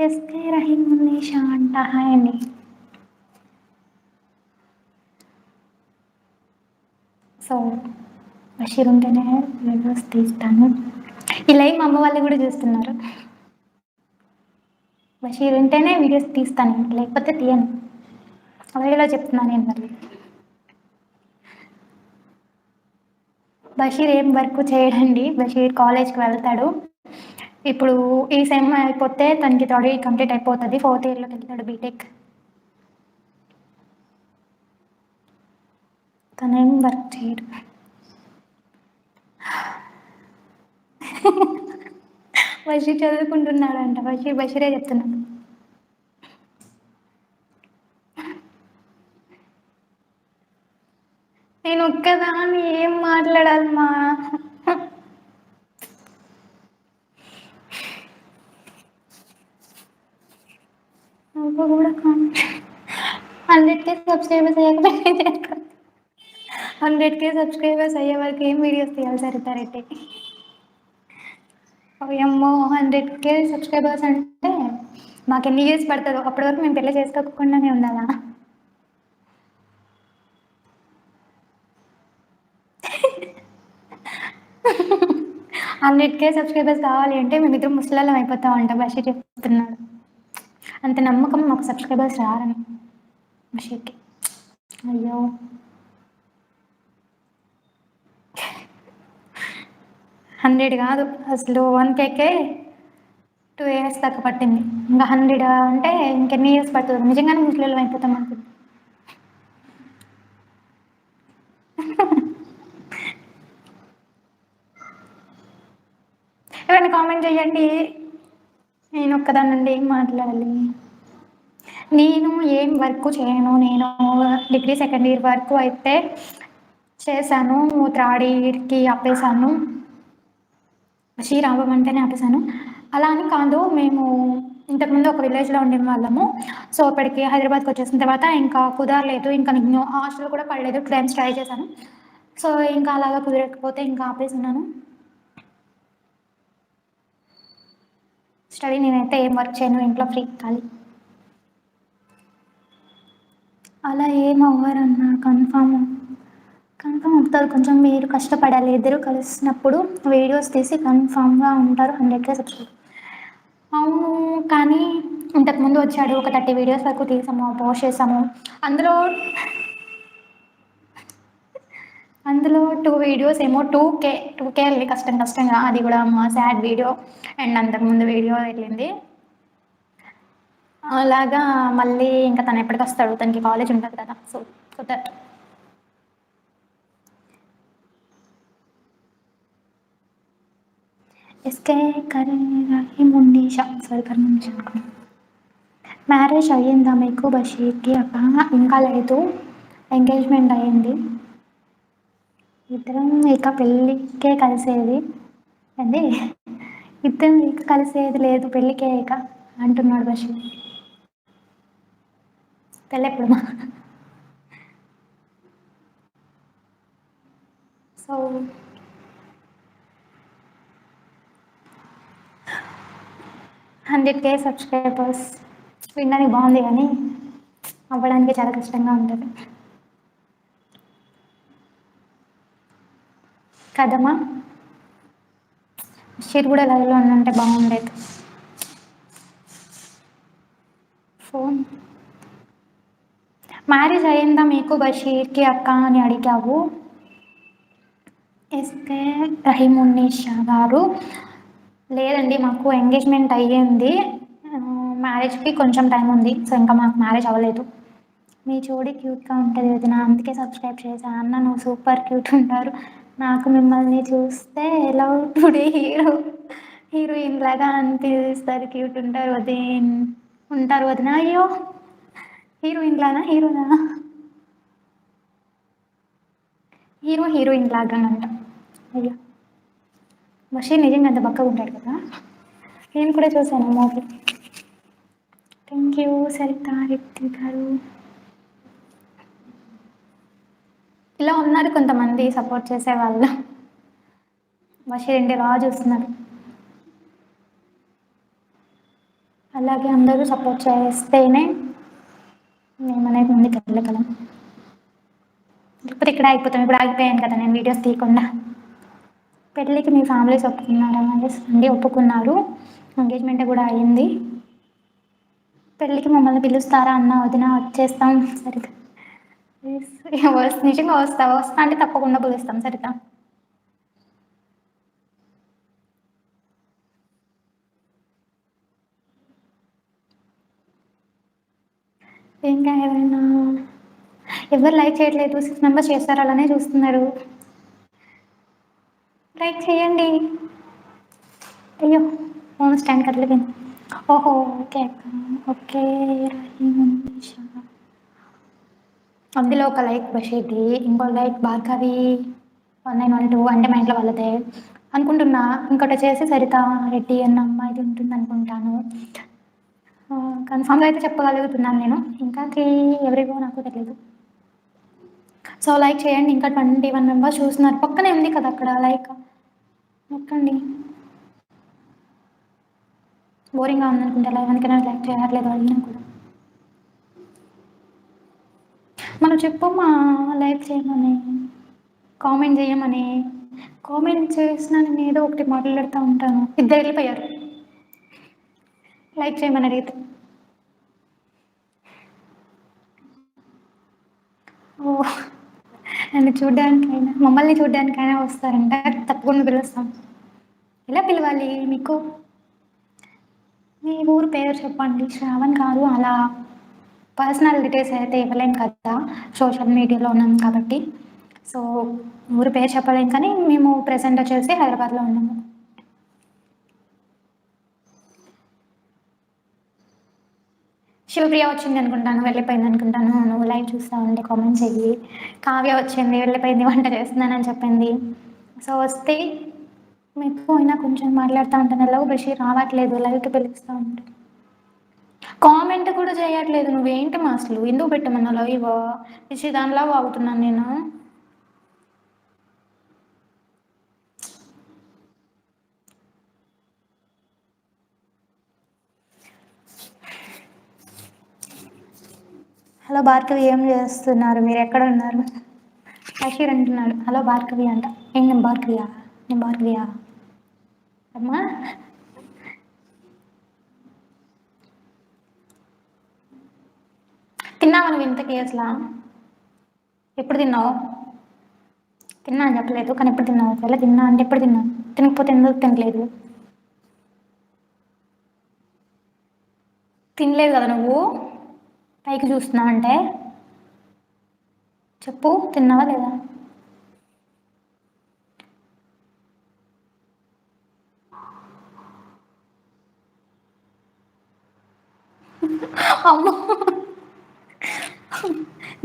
ఎస్కే రహీం నిషా అంట, హాయ్ అండి. సో బషీర్ ఉంటేనే వీడియోస్ తీస్తాను. ఈ లైవ్ మా అమ్మ వాళ్ళు కూడా చూస్తున్నారు. బషీర్ ఉంటేనే వీడియోస్ తీస్తాను, లేకపోతే తీయను. అలాగేలా చెప్తున్నాను నేను మరి. బషీర్ ఏం వర్క్ చేయడండి, బషీర్ కాలేజ్కి వెళ్తాడు. ఇప్పుడు ఈ సెమ్ అయిపోతే తనకి థర్డ్ ఇయర్ కంప్లీట్ అయిపోతుంది, ఫోర్త్ ఇయర్లోకి వెళ్తాడు బీటెక్. తనేం వర్క్ చేయడు. బషీర్ చదువుకుంటున్నాడంట, బషీరే చెప్తున్నాడు. నేను ఒక్కదాన్ని ఏం మాట్లాడాలమ్మా? నువ్వు కూడా 100K సబ్స్క్రైబర్స్ అయ్యాక 100K సబ్స్క్రైబర్స్ అయ్యే వరకు ఏం వీడియోస్ తీయాలి సరితారెడ్డి? అమ్మో, 100K సబ్స్క్రైబర్స్ అంటే మాకు ఎన్ని ఇయర్స్ పడుతుందో, అప్పటి వరకు మేము పెళ్ళి చేసుకోకుండానే ఉండాలా? 100K సబ్స్క్రైబర్స్ కావాలి అంటే మేమిద్దరం ముసలాళ్ళం అయిపోతామంట, బషీర్ చెప్తున్నాడు. అంత నమ్మకం మాకు సబ్స్క్రైబర్స్ రారని బషీర్కి. అయ్యో, 100 కాదు అసలు, 1Kకే 2 ఇయర్స్ దాకా పట్టింది. ఇంకా 100 అంటే ఇంకెన్ని ఇయర్స్ పడుతుంది? నిజంగానే ముసలిళ్ళం అయిపోతాం అనుకుంది. ఎవరైనా కామెంట్ చేయండి, నేను ఒక్కదానండి ఏం మాట్లాడాలి? నేను ఏం వర్క్ చేయను. నేను డిగ్రీ సెకండ్ ఇయర్ వరకు అయితే చేశాను, థర్డ్ ఇయర్కి ఆపేశాను. శ్రీరామం అంటేనే ఆపేశాను. అలా అని కాదు, మేము ఇంతకుముందు ఒక విలేజ్లో ఉండే వాళ్ళము. సో ఇప్పటికి హైదరాబాద్కి వచ్చేసిన తర్వాత ఇంకా కుదరలేదు, ఇంకా నేను హాస్టల్ కూడా పడలేదు, టైమ్స్ ట్రై చేశాను. సో ఇంకా అలాగా కుదరకపోతే ఇంకా ఆపేసినాను స్టడీ. నేనైతే ఏం వర్క్ చేయను, ఇంట్లో ఫ్రీ ఖాళీ. అలా ఏం అవ్వరన్నా, కన్ఫామ్ అవుతారు. కొంచెం మీరు కష్టపడాలి, ఇద్దరు కలిసినప్పుడు వీడియోస్ తీసి కన్ఫామ్గా ఉంటారు 100K సబ్స్క్రైబ్. అవును, కానీ ఇంతకుముందు వచ్చాడు, ఒక 30 వీడియోస్ వరకు తీసాము, పోస్ట్ చేసాము. అందులో 2 వీడియోస్ ఏమో 2K వెళ్ళి కష్టంగా, అది కూడా మా సాడ్ వీడియో అండ్ అంతకుముందు వీడియో వెళ్ళింది. అలాగా మళ్ళీ ఇంకా తను ఎప్పటికి వస్తాడు, తనకి కాలేజ్ ఉంటుంది కదా. So that. ఎస్కే రహీమున్నీషా, సారీ కర్మనిషా అనుకున్నాను. మ్యారేజ్ అయ్యిందా మీకు బషీర్కి? అక్క ఇంకా లేదు, ఎంగేజ్మెంట్ అయ్యింది. ఇద్దరం ఇక పెళ్ళికే కలిసేది అండి. ఇద్దరం ఇక కలిసేది లేదు, పెళ్ళికే ఇక అంటున్నాడు బషీర్. పెళ్ళి ఎప్పుడు? సో 100K సబ్స్క్రైబర్స్ వినడానికి బాగుంది, కానీ అవ్వడానికి చాలా కష్టంగా ఉంటుంది కదమ్మా. బషీర్ కూడా లైవ్లో ఉంటే బాగుండేది. ఫోన్ మ్యారేజ్ అయ్యిందా మీకు బషీర్కి అక్క అని అడిగావు. ఎస్కే రహీమున్నీషా గారు, లేదండి మాకు ఎంగేజ్మెంట్ అయ్యింది, మ్యారేజ్కి కొంచెం టైం ఉంది, సో ఇంకా మాకు మ్యారేజ్ అవ్వలేదు. మీ జోడి క్యూట్గా ఉంటుంది వదిన, అందుకే సబ్స్క్రైబ్ చేశాను. అన్న నువ్వు సూపర్ క్యూట్ ఉంటారు. నాకు మిమ్మల్ని చూస్తే లవ్ టుడే హీరోయిన్ లాగా అనిపిస్తారు. క్యూట్ ఉంటారు వదిన్, ఉంటారు వదిన. అయ్యో హీరోయిన్ లానా, హీరోనా? హీరోయిన్ లాగా అంట. అయ్యో బషీర్ నిజంగా అంత బక్కగా ఉంటాడు కదా. నేను కూడా చూశాను movie. Thank you Saritha Reddy గారు. ఇలా ఉన్నారు కొంతమంది సపోర్ట్ చేసేవాళ్ళు. బషీర్ ఇంటి రాజు చూస్తున్నారు. అలాగే అందరూ సపోర్ట్ చేస్తేనే మేమనేది ముందుకు వెళ్ళగలం. లేకపోతే ఇక్కడ ఆగిపోతాం. ఇప్పుడు ఆగిపోయాను కదా నేను వీడియోస్ తీయకుండా. పెళ్ళికి మీ ఫ్యామిలీస్ ఒప్పుకున్నారా? అండి ఒప్పుకున్నారు, ఎంగేజ్మెంట్ కూడా అయ్యింది. పెళ్ళికి మమ్మల్ని పిలుస్తారా అన్న వదిన? వచ్చేస్తాం సరిత. నిజంగా వస్తా అంటే తప్పకుండా పిలుస్తాం సరిత. ఇంకా ఎవరైనా? ఎవరు లైక్ చేయట్లేదు. 6 మెంబర్స్ చేస్తారు, అలానే చూస్తున్నారు. లైక్ చేయండి. అయ్యో ఫోన్ స్టాండ్ కదిలిపోయింది. ఓహో ఓకే అక్క, ఓకే. అందులో ఒక లైక్ బషీర్ది, ఇంకో లైక్ భార్గవి 1912 అంటే మా ఇంట్లో వాళ్ళదే అనుకుంటున్నా. ఇంకోటి వచ్చేసి సరిత రెడ్డి అన్న అమ్మాయిది ఉంటుంది అనుకుంటాను. కన్ఫామ్గా అయితే చెప్పగలుగుతున్నాను నేను. ఇంకా 3 ఎవరివో నాకు తెలియదు. సో లైక్ చేయండి. ఇంకా 21 మెంబర్స్ చూస్తున్నారు. పక్కనే ఉంది కదా అక్కడ లైక్ నొక్కండి. బోరింగ్గా ఉందనుకుంటా లైవ్, అందుకనే లైక్ చేయట్లేదు అడిగినా కూడా. మనం చెప్పమ్మా లైక్ చేయమని, కామెంట్ చేయమని. కామెంట్ చేసినా నేను ఏదో ఒకటి మాట్లాడుతూ ఉంటాను. ఇద్దరు వెళ్ళిపోయారు లైక్ చేయమని అడిగితే. ఓ నన్ను చూడ్డానికైనా, మమ్మల్ని చూడ్డానికైనా వస్తారంట. తప్పకుండా పిలుస్తాం. ఎలా పిలవాలి మీకు? మీ ఊరు పేరు చెప్పండి. శ్రావణ్ కాదు, అలా పర్సనల్ డీటెయిల్స్ అయితే ఇవ్వలేం కదా, సోషల్ మీడియాలో ఉన్నాం కాబట్టి. సో ఊరు పేరు చెప్పలేం, కానీ మేము ప్రెసెంట్ వచ్చేసి హైదరాబాద్లో ఉన్నాము. శివప్రియ వచ్చింది అనుకుంటాను, వెళ్ళిపోయింది అనుకుంటాను. నువ్వు లైవ్ చూస్తా ఉంటే కామెంట్ చెయ్యి. కావ్య వచ్చింది, వెళ్ళిపోయింది, వంట చేస్తున్నానని చెప్పింది. సో వస్తే మీకు అయినా కొంచెం మాట్లాడుతూ ఉంటాను. ఎలాగో బషీర్ రావట్లేదు, లైవ్కి పిలుస్తూ ఉంటాను. కామెంట్ కూడా చేయట్లేదు. నువ్వేంటి మా అసలు ఎందుకు పెట్టమన్నా లైవ్? పిచ్చి దానిలా వాగుతున్నాను నేను. హలో భార్గవి, ఏం చేస్తున్నారు మీరు? ఎక్కడ ఉన్నారు? బషీర్ అంటున్నాడు హలో భార్గవి అంట. ఏం నేను భార్గవియా? నేను భార్గవియా అమ్మా? తిన్నావా నువ్వు ఇంతకీ అసలు? ఎప్పుడు తిన్నావు? తిన్నా అని చెప్పలేదు, కానీ ఎప్పుడు తిన్నావు? ఒకవేళ తిన్నా అంటే ఎప్పుడు తిన్నావు? తినకపోతే ఎందుకు తినలేదు? తినలేదు కదా నువ్వు, పైకి చూస్తున్నావు అంటే చెప్పు, తిన్నావా లేదా? అమ్మో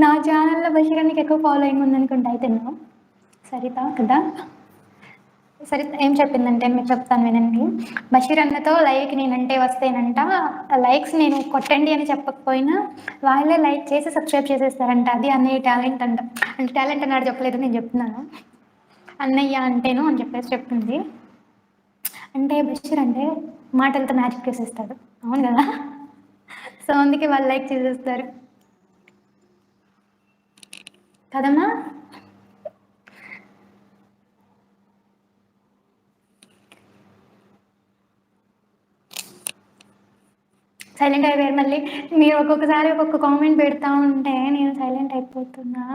నా ఛానల్లో బషీర్ నీకు ఎక్కువ ఫాలోయింగ్ ఉందనుకుంటా అయితే నువ్వు. సరిత కదా. సరే ఏం చెప్పిందంటే మీకు చెప్తాను వినండి. బషీర్ అన్నతో లైక్ నేనంటే వస్తేనంట, లైక్స్ నేను కొట్టండి అని చెప్పకపోయినా వాళ్ళే లైక్ చేసి సబ్స్క్రైబ్ చేసేస్తారంట. అది అన్నయ్య టాలెంట్ అంట. అంటే టాలెంట్ అన్నాడు చెప్పలేదు, నేను చెప్తున్నాను. అన్నయ్య అంటేను అని చెప్పేసి చెప్తుంది. అంటే బషీర్ అంటే మాటలతో మ్యాజిక్ చేసేస్తాడు, అవును కదా. సో అందుకే వాళ్ళు లైక్ చేసేస్తారు కదమ్మా. సైలెంట్ అయిపోయారు మళ్ళీ. మీరు ఒక్కొక్కసారి ఒక్కొక్క కామెంట్ పెడతా ఉంటే నేను సైలెంట్ అయిపోతున్నా.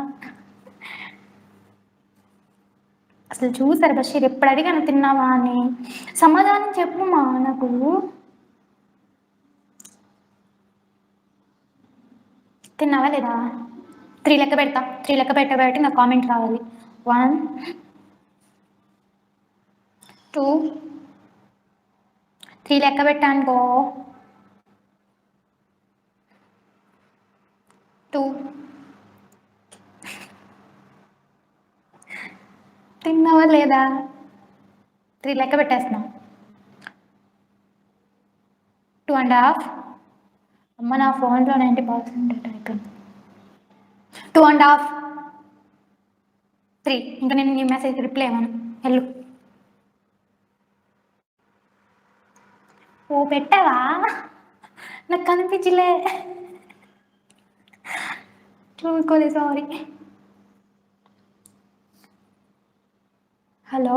అసలు చూసారు బషీర్ ఎప్పుడు అడిగాను తిన్నావా అని, సమాధానం చెప్పుమా నాకు. తిన్నావా లేదా? 3 లెక్క పెడతా. 3 లెక్క పెట్టబట్టి నాకు కామెంట్ రావాలి. 1, 2, 3 లెక్క పెట్టానుకో. 2 తిన్నావా లేదా? 3 లెక్క పెట్టేస్తున్నా. 2.5. అమ్మ నా ఫోన్లో 90% డేటా అయిపోయింది. 2.5. 3. ఇంకా నేను నీ మెసేజ్ రిప్లై ఇవ్వను. వెళ్ళు. ఓ పెట్టావా? నాకు కనిపించలే. చూసుకోలే, సారీ. హలో,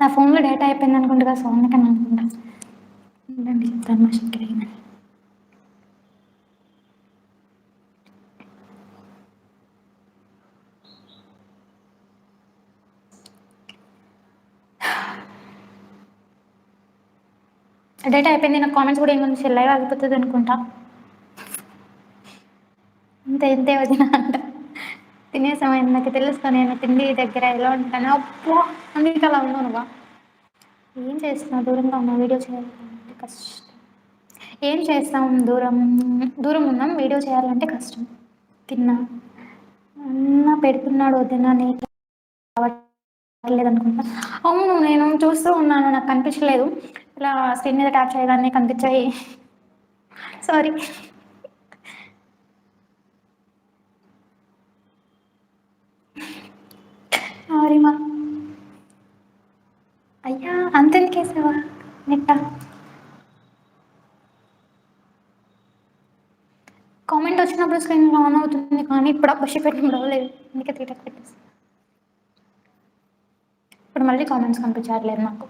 నా ఫోన్లో డేటా అయిపోయింది అనుకుంటా కదా, సౌండ్ కన్నా అనుకుంటా. ఉండండి, తమాషకి అయిందని. డేటా అయిపోయింది. నాకు కామెంట్స్ కూడా ఏముంది, చెల్లై ఆగిపోతుంది అనుకుంటా. ఇంతే ఇంతే వదిన అంట. తినేసామైంది. నాకు తెలుస్తా, నేను తిండి దగ్గర ఎలా ఉంటాను. అబ్బో, అందుకే అలా ఉన్నానుగా. ఏం చేస్తున్నా? దూరంగా ఉన్నా, వీడియో చేయాలంటే కష్టం. ఏం చేస్తాం? దూరం దూరం ఉన్నాం, వీడియో చేయాలంటే కష్టం. తిన్నా. అన్న పెడుతున్నాడు వదిన, నీకు రావట్లేదు అనుకుంటా. అవును, నేను చూస్తూ ఉన్నాను, నాకు కనిపించలేదు. ఇలా స్క్రీన్ మీద ట్యాప్ చేయగానే కనిపించాయి. సారీ. సారీ మా. అయ్యా, అంతెందుకేసావా నెట్ట? కామెంట్ వచ్చినప్పుడు స్క్రీన్ ఆన్ అవుతుంది, కానీ ఇప్పుడు బషి పెట్టినప్పుడు అవ్వలేదు. అందుకే తీటక్ పెట్టేసి ఇప్పుడు మళ్ళీ కామెంట్స్ కనిపించట్లేదు నాకు.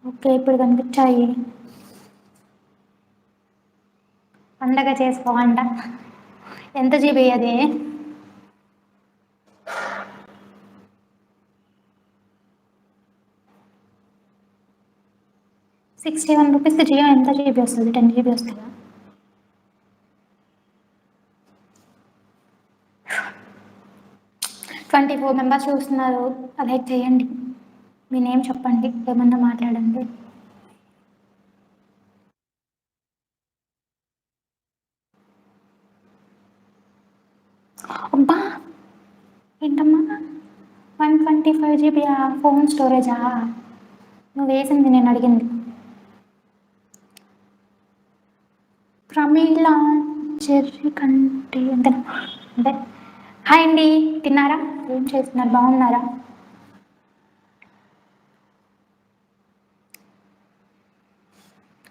ఓకే, ఇప్పుడు కనిపించాయి. పండగ చేసుకోవంట. ఎంత జీబీ అది? 61 రూపీస్ జియో ఎంత జీబీ వస్తుంది? 10 జీబీ వస్తుందా? ట్వంటీ 4 మెంబర్స్ చూస్తున్నారు. లైక్ చేయండి, మీ నేమ్ చెప్పండి, ఏమన్నా మాట్లాడండి. అబ్బా, ఏంటమ్మా 125 జీబీ ఫోన్ స్టోరేజా? నువ్వు వేసింది, నేను అడిగింది. ప్రమీల చెర్రి కంటే అంతేనా? అంటే హాయ్ అండి, తిన్నారా? ఏం చేస్తున్నారు? బాగున్నారా?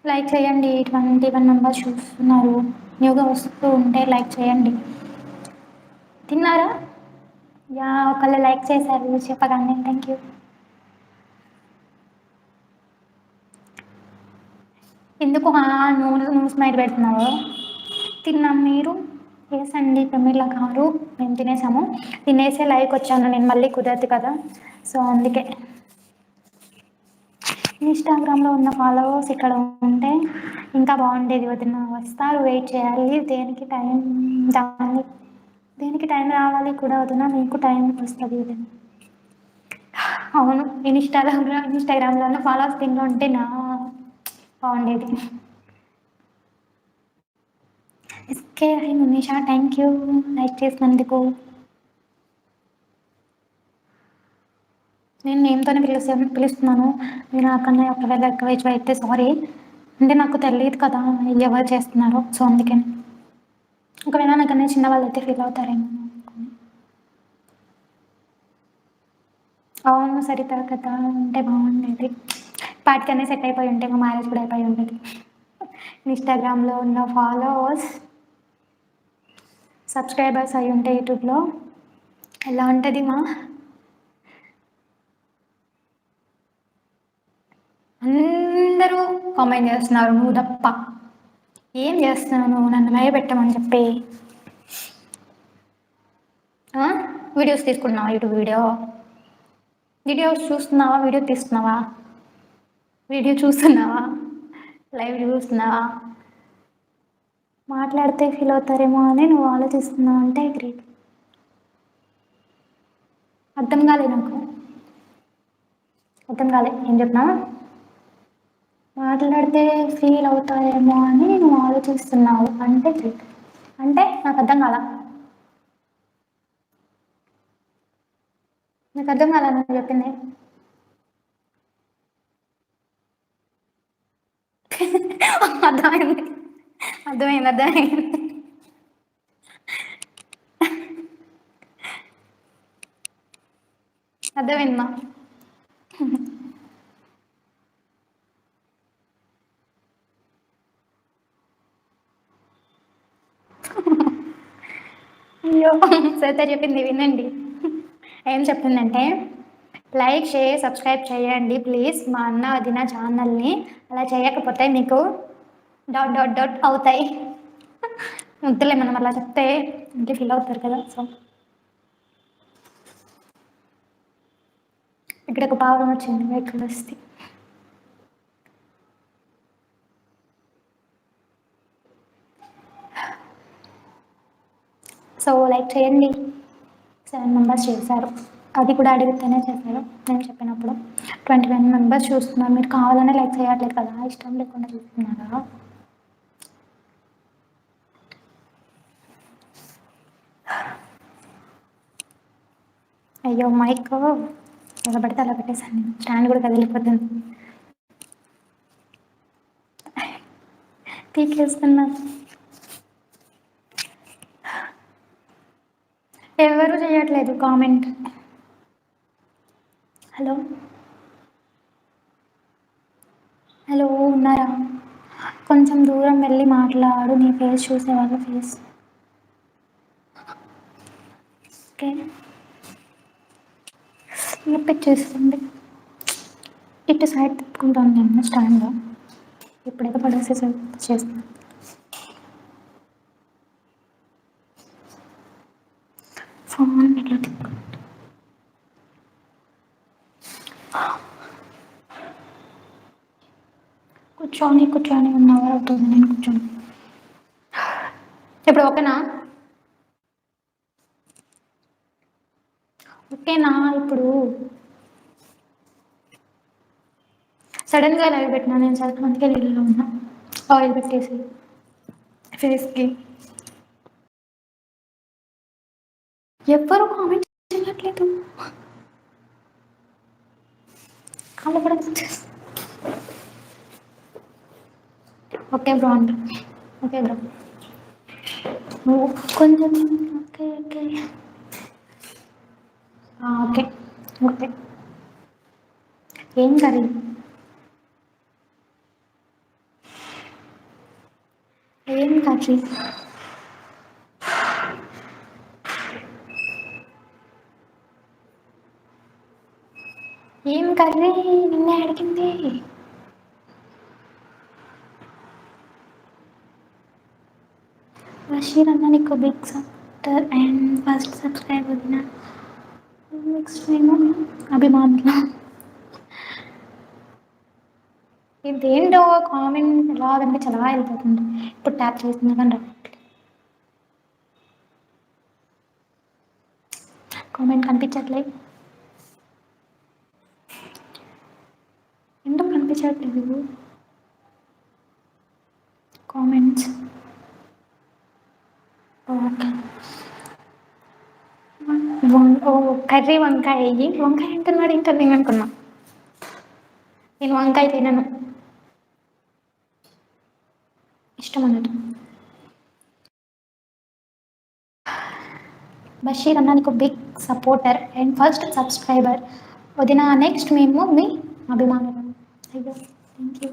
లైక్ చేయండి. 21 మెంబర్స్ చూస్తున్నారు. న్యూగా వస్తూ ఉంటే లైక్ చేయండి. తిన్నారా? యా, ఒకళ్ళు లైక్ చేశారు చెప్పగానే, థ్యాంక్ యూ. ఎందుకు నువ్వు నువ్వు స్మైల్ పెడుతున్నావు? తిన్నాం, మీరు? వేసండి ప్రమీల గారు, మేము తినేసాము. తినేసే లైక్ వచ్చాను నేను, మళ్ళీ కుదరదు కదా, సో అందుకే. ఇన్స్టాగ్రామ్లో ఉన్న ఫాలోవర్స్ ఇక్కడ ఉంటే ఇంకా బాగుండేది వదిన. వస్తారు, వెయిట్ చేయాలి. దేనికి టైం రావాలి కూడా వదిన, మీకు టైం వస్తుంది వదిన. అవును, ఇన్స్టాగ్రామ్లో ఉన్న ఫాలోవర్స్ దీంట్లో ఉంటే నా బాగుండేది. SK hi Munisha, thank you like చేసినందుకు. నేను నేమ్తోనే పిలుస్తున్నాను. మీరు నాకన్నా ఒకవేళ ఎక్కువ అయితే సారీ. అంటే నాకు తెలియదు కదా ఎవరు చేస్తున్నారో, సో అందుకని. ఒకవేళ నాకన్నా చిన్న వాళ్ళు అయితే ఫీల్ అవుతారేమో. అవును, సరిత కదా ఉంటే బాగుండేది. పాటికనే సెట్ అయిపోయి ఉంటే మా మ్యారేజ్ కూడా అయిపోయి ఉండేది. ఇన్స్టాగ్రామ్లో ఉన్న ఫాలోవర్స్ సబ్స్క్రైబర్స్ అయి ఉంటే యూట్యూబ్లో ఎలా ఉంటుంది మా? అందరూ కామెంట్ చేస్తున్నారు, నువ్వు తప్ప. ఏం చేస్తున్నాను? నన్ను భయపెట్టమని చెప్పి. వీడియోస్ తీసుకుంటున్నావా? యూట్యూబ్ వీడియోస్ చూస్తున్నావా? వీడియో తీస్తున్నావా? వీడియో చూస్తున్నావా? లైవ్ చూస్తున్నావా? మాట్లాడితే ఫీల్ అవుతారేమో అని నువ్వు ఆలోచిస్తున్నావు అంటే గ్రేట్. అర్థం కాలే నాకు. అర్థం కాలే ఏం చెప్పినా. మాట్లాడితే ఫీల్ అవుతారేమో అని నువ్వు ఆలోచిస్తున్నావు అంటే గ్రేట్. అంటే నాకు అర్థం కాల. నాకు అర్థం కాల నువ్వు చెప్పింది. అర్థమైంది అర్థమైంది అర్థమైంది. అర్థమైందమ్మా. అయ్యో శ్వేత చెప్పింది వినండి. ఏం చెప్పిందంటే లైక్ షేర్ సబ్స్క్రైబ్ చేయండి ప్లీజ్ మా అన్న వదిన ఛానల్ని. అలా చేయకపోతే మీకు డాట్ డాట్ డాట్ అవుతాయి. వద్దులే మనం అలా చెప్తే ఇంకే ఫీల్ అవుతారు కదా. సో ఇక్కడ ఒక పావురం వచ్చింది వైట్ కలర్స్ది. సో లైక్ చేయండి. 7 మెంబర్స్ చేశారు. అది కూడా అడిగితేనే చేశారు నేను చెప్పినప్పుడు. 21 మెంబర్స్ చూస్తున్నారు. మీరు కావాలనే లైక్ చేయట్లేదు కదా, ఇష్టం లేకుండా చూస్తున్నారా. అయ్యో మైక్ ఎలా పడితే అలా పెట్టేశాను నేను. స్టాండ్ కూడా కదిలిపోతుంది. పీకేస్తున్నా. ఎవరు చేయట్లేదు కామెంట్. హలో హలో ఉన్నారా. కొంచెం దూరం వెళ్ళి మాట్లాడు, నీ ఫేస్ చూసేవాళ్ళ ఫేస్. ఓకే చేస్తుంది. ఇటు సైడ్ తిప్పుకుంటాను నేను స్టాండ్లో. ఇప్పుడైతే పడేసేసి చేస్తాను. ఫోన్ ఇట్లా తిప్పు. కూర్చొని కూర్చొని 1 అవర్ అవుతుంది నేను కూర్చొని. ఇప్పుడు ఓకేనా. ఓకేనా ఇప్పుడు. సడన్గా లైవ్ పెట్టినా నేను చాలా మందికి నీళ్ళలో ఉన్నా. ఆయిల్ పెట్టేసి ఫేస్కి. ఎవ్వరు కామెంట్ చేయట్లేదు. కాళ్ళు కూడా ఓకే బ్రో అంట. ఓకే బ్రో నువ్వు కొంచెం ఓకే ఓకే ఓకే ఓకే. ఏం కర్రీ. ఏం కర్రీ. ఏం కర్రీ నిన్నే అడిగింది. బషీర్ అన్న నీకు big supporter and first subscribe వదిన. నెక్స్ట్ మేము అభిమానులు. ఇదేంటో కామెంట్ ఎలా కనిపించి అలా వెళ్ళిపోతుంది. ఇప్పుడు ట్యాప్ చేస్తున్నా కానీ కామెంట్ కనిపించట్లేదు. ఎందుకు కనిపించట్లేదు కామెంట్స్. ఓకే ఓ కర్రీ వంకాయ అయ్యి వంకాయ అంటున్నాడు ఇంకా నేను అనుకున్నా. నేను వంకాయ తినను, ఇష్టం అన్నట్టు. బషీర్ అన్న నీకు big supporter and first subscriber వదిన. నెక్స్ట్ మేము మీ అభిమానులు. అయ్యో థ్యాంక్ యూ.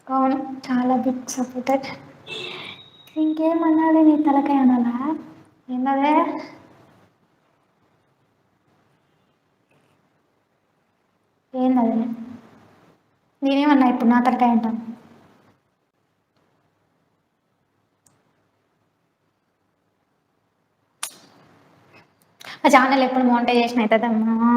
అవును చాలా బిగ్ సపోర్టర్. ఇంకేమన్నాడు నీ తలకాయ అనాలా. ఏంటదే ఏందదే. నేనేమన్నా ఇప్పుడు నా తలకాయ అంటాను. ఆ ఛానల్ ఎప్పుడు మోనిటైజేషన్ అవుతుందమ్మా.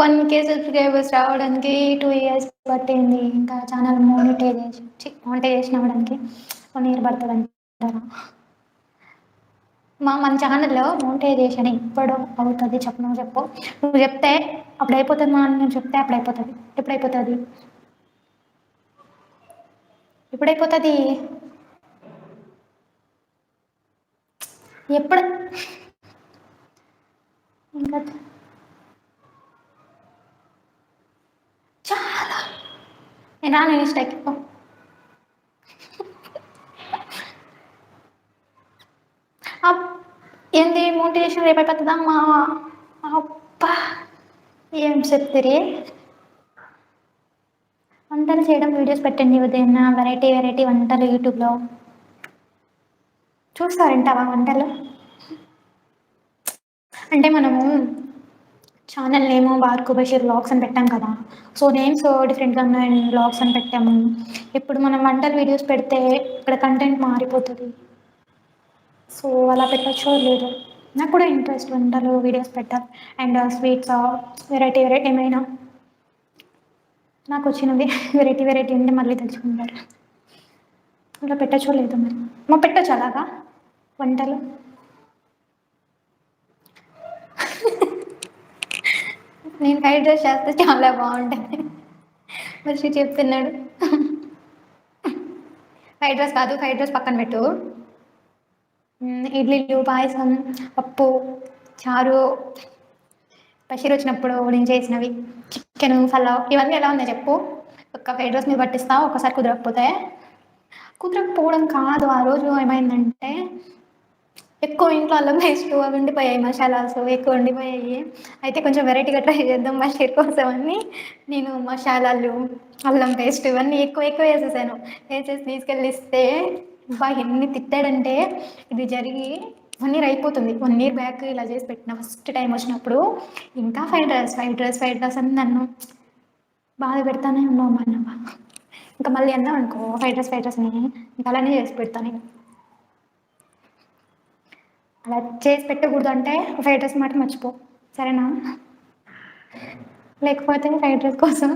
1K సబ్స్క్రైబర్స్ రావడానికి 2 years పట్టింది. ఇంకా ఛానల్ మోనిటైజేషన్ అవ్వడానికి 1 year పడుతుందంటారా? మన ఛానల్లో మోనిటైజేషన్ ఎప్పుడు అవుతుంది చెప్పు, నువ్వు చెప్పు. నువ్వు చెప్తే అప్పుడు అయిపోతుంది మా, అని నేను చెప్తే అప్పుడు అయిపోతుంది. ఎప్పుడైపోతుంది? ఎప్పుడైపోతుంది? ఎప్పుడు? ఇంకా చాలా. నేను రాను ఇన్స్టాకి. ఏంది మోటివేషన్ రేపు అయిపోతుందా మా? అబ్బా, ఏం చెప్తారు? వంటలు చేయడం వీడియోస్ పెట్టండి, ఉదయం వెరైటీ వెరైటీ వంటలు యూట్యూబ్లో. చూస్తారంటావా వంటలు? అంటే మనము ఛానల్ నేమో బార్కు బషీర్ వ్లాగ్స్ అని పెట్టాం కదా, సో నేమ్స్ డిఫరెంట్గా ఉన్నాయి, వ్లాగ్స్ అని పెట్టాము. ఇప్పుడు మనం వంటలు వీడియోస్ పెడితే ఇక్కడ కంటెంట్ మారిపోతుంది. సో అలా పెట్టచ్చో లేదు. నాకు కూడా ఇంట్రెస్ట్ వంటలు వీడియోస్ పెట్టాలి. అండ్ స్వీట్స్ వెరైటీ వెరైటీ ఏమైనా నాకు వచ్చినవి వెరైటీ వెరైటీ ఉంటే మళ్ళీ తెలుసుకుంటారు. అలా పెట్టచ్చో లేదు మరి. మా పెట్టచ్చు అలాగా వంటలు. నేను ఫ్రైడ్ రైస్ చేస్తే చాలా బాగుంటుంది. మరి చెప్తున్నాడు. ఫ్రైడ్ రైస్ కాదు, ఫ్రైడ్ రైస్ పక్కన పెట్టు. ఇడ్లీలు, పాయసం, పప్పు, చారు, బషీర్ వచ్చినప్పుడు నేను చేసినవి, చికెన్ పలావ్, ఇవన్నీ ఎలా ఉన్నాయి చెప్పు. ఒక్క ఫ్రైడ్ రైస్ మీద పట్టిస్తావు, ఒకసారి కుదరకపోవడం కాదు. ఆ రోజు ఏమైందంటే ఎక్కువ ఇంట్లో అల్లం పేస్ట్ అవి ఉండిపోయాయి, మసాలాస్ ఎక్కువ ఉండిపోయాయి. అయితే కొంచెం వెరైటీగా ట్రై చేద్దాం బషీర్ కోసం అని నేను మసాలాలు, అల్లం పేస్ట్ ఇవన్నీ ఎక్కువ ఎక్కువ వేసేసాను. వేసేసి తీసుకెళ్ళి ఇస్తే ఎన్ని తిట్టాడంటే, ఇది జరిగి 1 year అయిపోతుంది. 1 year బ్యాక్ ఇలా చేసి పెట్టిన ఫస్ట్ టైం వచ్చినప్పుడు. ఇంకా fried rice fried rice fried rice అని నన్ను బాధ పెడతానే ఉన్నావు అన్నవా. ఇంకా మళ్ళీ అన్నావు అనుకో ఫ్రైడ్ రైస్ని ఇంకా అలానే చేసి పెడతాను. అలా చేసి పెట్టకూడదు అంటే ఫ్రైడ్ రైస్ మాట మర్చిపో, సరేనా? లేకపోతే ఫ్రైడ్ రైస్ కోసం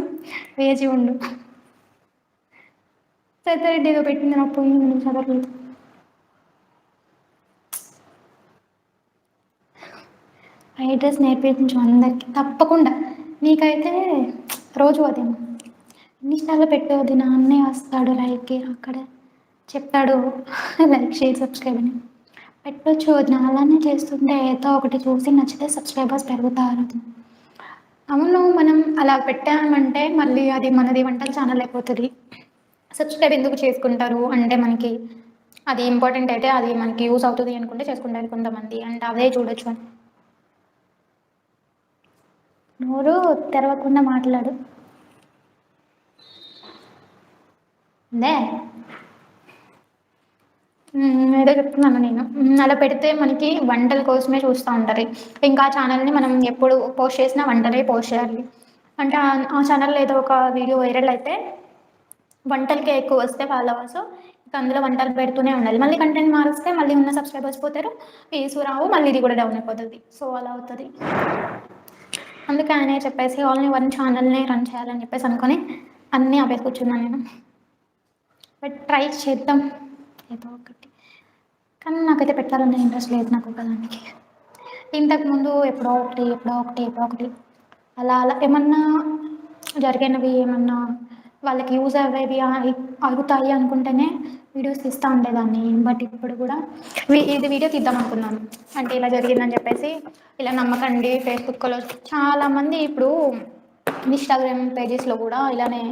వేచి ఉండు. సైతారెడ్డి ఏదో పెట్టింది నాకు పోయింది, నేను చదవలేదు. ఫ్రైడ్ రైస్ నేర్పించు అందరికి తప్పకుండా. నీకైతే రోజు ఉదయం ఇన్స్టాలో పెట్టే వదిన అన్నయ్య వస్తాడు లైక్ అక్కడ చెప్తాడు లైక్ షేర్ సబ్స్క్రైబ్ అని పెట్టొచ్చు వదిన. అలానే చేస్తుంటే ఏదో ఒకటి చూసి నచ్చితే సబ్స్క్రైబర్స్ పెరుగుతారు. అవును, మనం అలా పెట్టామంటే మళ్ళీ అది మనది వంటల ఛానల్ అయిపోతుంది. సబ్స్క్రైబ్ ఎందుకు చేసుకుంటారు అంటే మనకి అది ఇంపార్టెంట్ అయితే అది మనకి యూస్ అవుతుంది అనుకుంటే చేసుకుంటారు కొంతమంది, అంటే అదే చూడొచ్చు అని. నోరు తెరవకుండా మాట్లాడు. నే ఏదో చెప్తున్నాను నేను. అలా పెడితే మనకి వంటల కోసమే చూస్తూ ఉంటారు. ఇంకా ఛానల్ని మనం ఎప్పుడు పోస్ట్ చేసినా వంటలే పోస్ట్ చేయాలి. అంటే ఆ ఛానల్లో ఏదో ఒక వీడియో వైరల్ అయితే వంటలకే ఎక్కువ వస్తే ఫాలోవర్స్, ఇంకా అందులో వంటలు పెడుతూనే ఉండాలి. మళ్ళీ కంటెంట్ మారిస్తే మళ్ళీ ఉన్న సబ్స్క్రైబర్స్ పోతారు, వ్యూస్ రావు, మళ్ళీ ఇది కూడా డౌన్ అయిపోతుంది. సో అలా అవుతుంది. అందుకే ఆయనే చెప్పేసి ఓన్లీ 1 ఛానల్నే రన్ చేయాలని చెప్పేసి అనుకొని అన్నీ ఆపేసి కూర్చున్నాను నేను. బట్ ట్రై చేద్దాం ఏదో ఒకటి. కానీ నాకైతే పెట్టాలన్న ఇంట్రెస్ట్ లేదు నాకు ఒకదానికి. ఇంతకుముందు ఎప్పుడో ఒకటి అలా అలా ఏమన్నా జరిగినవి, ఏమన్నా వాళ్ళకి యూజ్ అయ్యేవి అవుతాయి అనుకుంటేనే వీడియోస్ తీస్తూ ఉండేదాన్ని. బట్ ఇప్పుడు కూడా ఇది వీడియో తీద్దాం అనుకున్నాను, అంటే ఇలా జరిగిందని చెప్పేసి. ఇలా నమ్మకండి, ఫేస్బుక్లో చాలామంది ఇప్పుడు ఇన్స్టాగ్రామ్ పేజెస్లో కూడా ఇలానే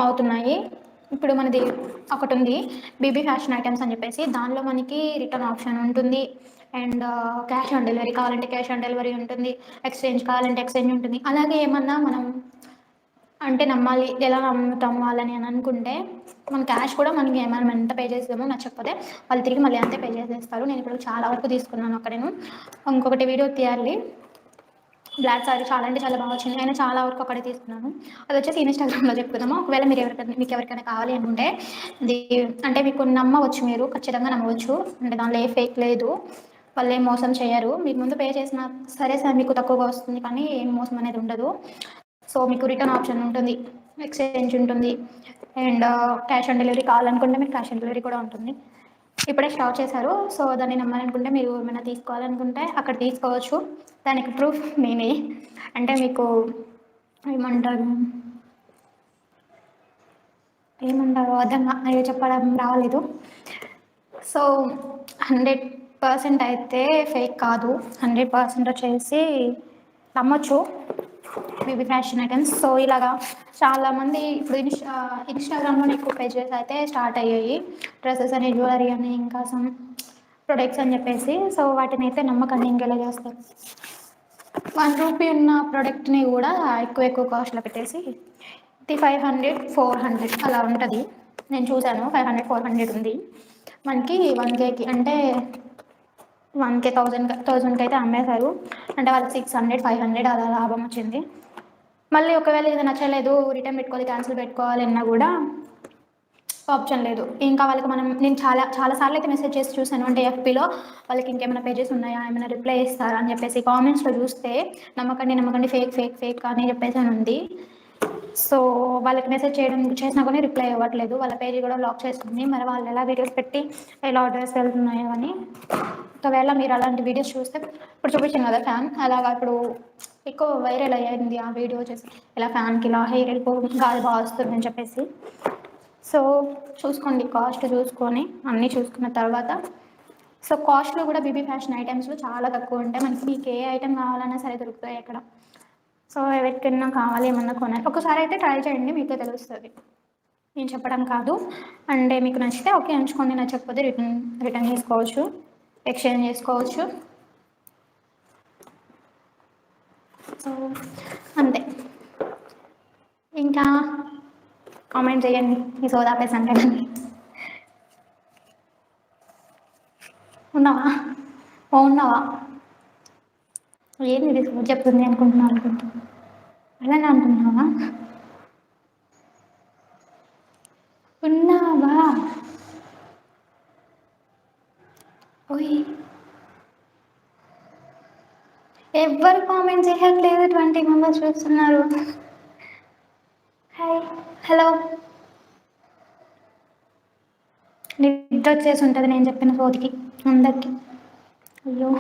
అవుతున్నాయి. ఇప్పుడు మనది ఒకటి ఉంది బీబీ ఫ్యాషన్ ఐటమ్స్ అని చెప్పేసి, దానిలో మనకి రిటర్న్ ఆప్షన్ ఉంటుంది. అండ్ క్యాష్ ఆన్ డెలివరీ కావాలంటే క్యాష్ ఆన్ డెలివరీ ఉంటుంది, ఎక్స్చేంజ్ కావాలంటే ఎక్స్చేంజ్ ఉంటుంది. అలాగే ఏమన్నా మనం అంటే నమ్మాలి, ఎలా నమ్ముతాము వాళ్ళని అని అనుకుంటే మన క్యాష్ కూడా మనకి మనం ఎంత పే చేసామో నచ్చకపోతే వాళ్ళు తిరిగి మళ్ళీ అంతే పే చేసేస్తారు. నేను ఇప్పుడు చాలా వరకు తీసుకున్నాను అక్కడ. నేను ఇంకొకటి వీడియో తీయాలి, బ్లాక్ సారీ చాలా అంటే చాలా బాగా వచ్చింది. నేను చాలా వరకు అక్కడే తీసుకున్నాను. అది వచ్చేసి ఇన్స్టాగ్రామ్లో చెప్పుకుందాము. ఒకవేళ మీకు ఎవరికైనా కావాలి అనుకుంటే అది అంటే మీకు నమ్మవచ్చు, మీరు ఖచ్చితంగా నమ్మవచ్చు, అంటే దానిలో ఏ ఫేక్ లేదు. వాళ్ళేం మోసం చేయరు. మీకు ముందు పే చేసినా సరే సార్ మీకు తక్కువగా వస్తుంది కానీ ఏం మోసం అనేది ఉండదు. సో మీకు రిటర్న్ ఆప్షన్ ఉంటుంది, ఎక్స్చేంజ్ ఉంటుంది, అండ్ క్యాష్ ఆన్ డెలివరీ కావాలనుకుంటే మీకు క్యాష్ ఆన్ డెలివరీ కూడా ఉంటుంది. ఇప్పుడే స్టార్ట్ చేశారు. సో దాన్ని నమ్మాలనుకుంటే మీరు ఏమైనా తీసుకోవాలనుకుంటే అక్కడ తీసుకోవచ్చు. దానికి ప్రూఫ్ నేనే. అంటే మీకు ఏమంటారు ఏమంటారు అర్థం అయ్యో చెప్పడం రాలేదు. సో 100% అయితే ఫేక్ కాదు, 100% వచ్చేసి నమ్మొచ్చు బేబీ ఫ్యాషన్ ఐటమ్స్. సో ఇలాగా చాలామంది ఇప్పుడు ఇన్స్టాగ్రామ్లో ఎక్కువ పేజెస్ అయితే స్టార్ట్ అయ్యాయి, డ్రెస్సెస్ అని, జ్యువెలరీ అని, ఇంకా సమ్ ప్రొడక్ట్స్ అని చెప్పేసి. సో వాటిని అయితే నమ్మకండి, ఇంకెలా చేస్తారు. ₹1 ఉన్న ప్రోడక్ట్ని కూడా ఎక్కువ ఎక్కువ కాస్ట్లో పెట్టేసి 500, 400 అలా ఉంటుంది. నేను చూశాను 500, 400 ఉంది. మనకి 1Kకి అంటే 1K 1000కి అయితే అమ్మేశారు. అంటే వాళ్ళకి 600, 500 అలా లాభం వచ్చింది. మళ్ళీ ఒకవేళ ఇది నచ్చలేదు, రిటర్న్ పెట్టుకోవాలి, క్యాన్సిల్ పెట్టుకోవాలి అన్నా కూడా ఆప్షన్ లేదు. ఇంకా వాళ్ళకి నేను చాలా సార్లు అయితే మెసేజ్ చేసి చూసాను. అంటే ఎఫ్బీలో వాళ్ళకి ఇంకేమైనా పేజెస్ ఉన్నాయా, ఏమైనా రిప్లై ఇస్తారా అని చెప్పేసి కామెంట్స్లో చూస్తే నమ్మకండి ఫేక్ ఫేక్ ఫేక్ అని చెప్పేసి అని ఉంది. సో వాళ్ళకి మెసేజ్ చేసినా కానీ రిప్లై ఇవ్వట్లేదు. వాళ్ళ పేజీ కూడా లాక్ చేసుకుంది. మరి వాళ్ళు ఎలా వీడియోస్ పెట్టి ఎలా ఆర్డర్స్ వెళ్తున్నాయో అని. ఒకవేళ మీరు అలాంటి వీడియోస్ చూస్తే ఇప్పుడు చూపించాను కదా ఫ్యాన్, అలాగా ఇప్పుడు ఎక్కువ వైరల్ అయ్యింది ఆ వీడియో వచ్చేసి ఇలా ఫ్యాన్కి ఇలా హెయిర్ వెళ్ళిపోయి గాలి బాగా వస్తుందని చెప్పేసి. సో చూసుకోండి, కాస్ట్ చూసుకొని అన్నీ చూసుకున్న తర్వాత. సో కాస్ట్లో కూడా బీబీ ఫ్యాషన్ ఐటమ్స్లో చాలా తక్కువ ఉంటాయి. మనకి మీకు ఏ ఐటమ్ కావాలన్నా సరే దొరుకుతాయి అక్కడ. సో ఎవరికైనా కావాలి ఏమన్నా కొనాలి, ఒకసారి అయితే ట్రై చేయండి, మీకే తెలుస్తుంది. నేను చెప్పడం కాదు. అంటే మీకు నచ్చితే ఓకే ఉంచుకోండి, నచ్చకపోతే రిటర్న్ చేసుకోవచ్చు, ఎక్స్చేంజ్ చేసుకోవచ్చు. సో అంతే. ఇంకా కామెంట్ చేయండి ఈ సోదా పేసంటే. ఉన్నావా? ఉన్నావా? ఏంది ఇది చెప్తుంది అనుకుంటున్నా. అలానే అనుకుంటున్నావా? ఉన్నావా? ఓయ్ ఎవ్వరు కామెంట్ చేయట్లేదు, 20 మెంబర్స్ చూస్తున్నారు. Hi, hello. నిద్ర వచ్చేసి ఉంటుంది నేను చెప్పిన సోదికి అందరికి. అయ్యో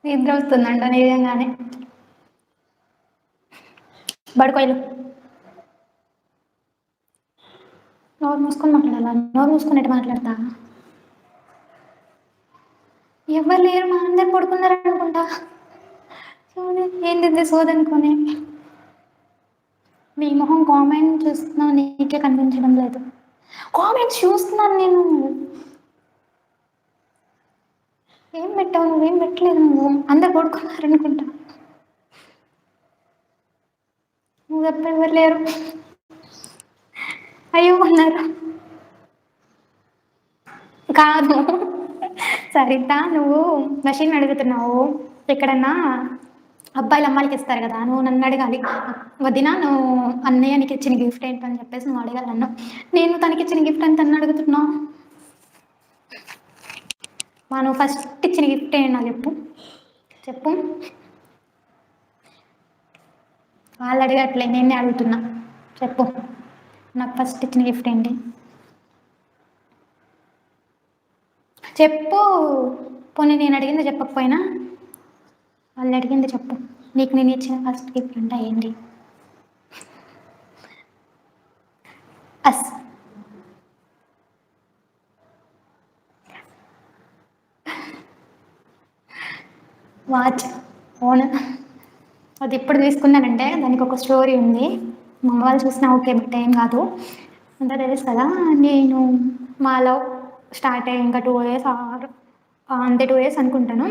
నిద్ర వస్తుందంట నిజంగానే. బడుకోయలు నోరు మూసుకొని మాట్లాడాలా? నోరు మూసుకున్నట్టు మాట్లాడతా? ఎవరు లేరు, మా అందరు పడుకున్నారు అనుకుంటా. ఏంటి సోదనుకొని నీ మొహం కామెంట్ చూస్తున్నావు, నీకే కనిపించడం లేదు. కామెంట్స్ చూస్తున్నాను నేను. ఏం పెట్టావు? నువ్వేం పెట్టలేదు. నువ్వు అందరు పడుకున్నారు అనుకుంటా. నువ్వు తప్ప ఎవరు లేరు. అయ్యో ఉన్నారు. కాదు సరిత, నువ్వు మషిన్ అడుగుతున్నావు. ఎక్కడన్నా అబ్బాయిలు అమ్మాయిలకి ఇస్తారు కదా, నువ్వు నన్ను అడగాలి, వదినా నువ్వు అన్నయ్య నీకు ఇచ్చిన గిఫ్ట్ ఏంటని చెప్పేసి నువ్వు అడగాలి నన్ను. నేను తనకి ఇచ్చిన గిఫ్ట్ అని తను అడుగుతున్నావు. నువ్వు ఫస్ట్ ఇచ్చిన గిఫ్ట్ ఏంటి నాకు చెప్పు. చెప్పు. వాళ్ళు అడగట్లే, నేనే అడుగుతున్నా. చెప్పు, నాకు ఫస్ట్ ఇచ్చిన గిఫ్ట్ ఏంటి చెప్పు. పోనీ నేను అడిగింది చెప్పకపోయినా వాళ్ళు అడిగింది చెప్పు. నీకు నేను ఇచ్చిన ఫస్ట్ గిఫ్ట్ అంటే ఏంటి? Us watch. అవును, అది ఇప్పుడు తీసుకున్నానంటే దానికి ఒక స్టోరీ ఉంది. మా అమ్మ వాళ్ళు చూసినా ఓకే, బట్ ఏం కాదు. అంతా తెలుసు కదా. నేను మా లవ్ స్టార్ట్ అయ్యి ఇంకా 2 years అంతే, 2 years అనుకుంటాను.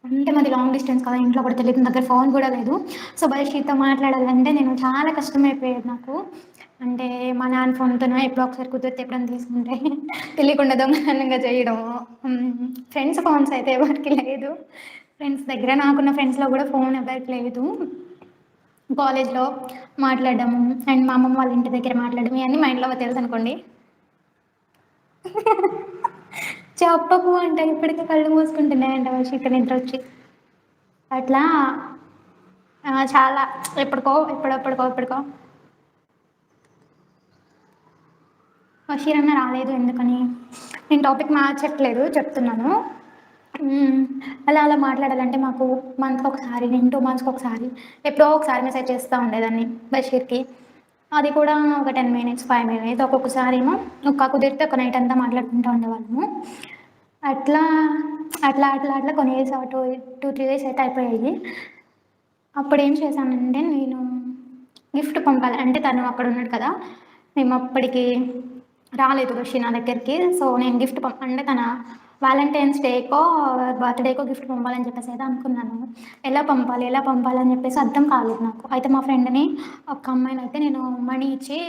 అంటే మాది లాంగ్ డిస్టెన్స్ కదా, ఇంట్లో కూడా తెలియదు, దగ్గర ఫోన్ కూడా లేదు. సో బయటతో మాట్లాడాలంటే నేను చాలా కష్టమైపోయేది నాకు. అంటే మా నాన్న ఫోన్తోనే ఎప్పుడో ఒకసారి కుదిరితే ఎప్పుడైనా తీసుకుంటే తెలియకుండా దొంగతనంగా చేయడం. ఫ్రెండ్స్ ఫోన్స్ అయితే ఎవరికి లేదు. ఫ్రెండ్స్ దగ్గర నాకున్న ఫ్రెండ్స్లో కూడా ఫోన్ ఎవరికి లేదు. కాలేజ్లో మాట్లాడడం అండ్ మా అమ్మమ్మ వాళ్ళ ఇంటి దగ్గర మాట్లాడడం ఇవన్నీ మైండ్లో తెలుసు అనుకోండి. చెప్పకు అంట ఇప్పటికే కళ్ళు మూసుకుంటున్నాయంట వర్షిక నిద్ర వచ్చి. అట్లా చాలా ఎప్పటికో ఎప్పుడెప్పటికో ఎప్పటికో వషీరన్న రాలేదు ఎందుకని నేను టాపిక్ మార్చట్లేదు చెప్తున్నాను. హ్మ్. అలా మాట్లాడాలంటే మాకు మంత్‌కి ఒకసారి, నేను 2 మంత్స్‌కి ఒకసారి, ఎప్పుడో ఒకసారి మెసేజ్ చేస్తా ఉండేదాన్ని బషీర్‌కి. అది కూడా ఒక 10 మినిట్స్, 5 మినిట్స్ ఒక్కొక్కసారేమో కుదిరితే ఒక నైట్ అంతా మాట్లాడుకుంటా ఉండేవాళ్ళము. అట్లా, అట్లా కొన్ని డేస్ 3 డేస్ అయితే అయిపోయాయి. అప్పుడేం చేశానంటే నేను గిఫ్ట్ పంపాలి. అంటే తను అక్కడున్నాడు కదా! మేమప్పటికి రాలేదు బషీర్ నా దగ్గరికి. సో, నేను గిఫ్ట్ అంటే తన వాలంటైన్స్ డేకో, బర్త్‌డేకో గిఫ్ట్ పంపాలని చెప్పేసి అయితే అనుకున్నాను. ఎలా పంపాలి అని చెప్పేసి అర్థం కాలేదు నాకు. అయితే మా ఫ్రెండ్‌ని ఒక అమ్మాయినైతే నేను మనీ ఇచ్చి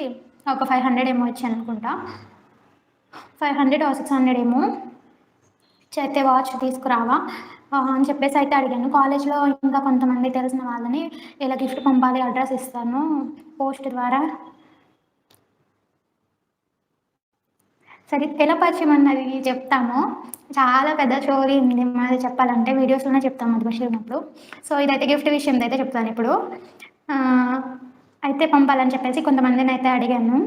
ఒక 500 ఏమో ఇచ్చాననుకుంటా. 500 ఆర్ 600 ఏమో చేతే వాచ్ తీసుకురావా అని చెప్పేసి అయితే అడిగాను. కాలేజ్‌లో ఇంకా కొంతమంది తెలిసిన వాళ్ళని ఇలా గిఫ్ట్ పంపాలి అడ్రస్ ఇస్తాను పోస్ట్ ద్వారా. సరే ఎలా పరిచయం అన్నది చెప్తాము. చాలా పెద్ద స్టోరీ ఉంది మాది చెప్పాలంటే వీడియోస్‌లోనే చెప్తాము అది బషీర్ ఉన్నప్పుడు. సో, ఇదైతే గిఫ్ట్ విషయందైతే చెప్తానిప్పుడు. ఆహ్, అయితే పంపాలని చెప్పేసి కొంతమందినైతే అడిగాను.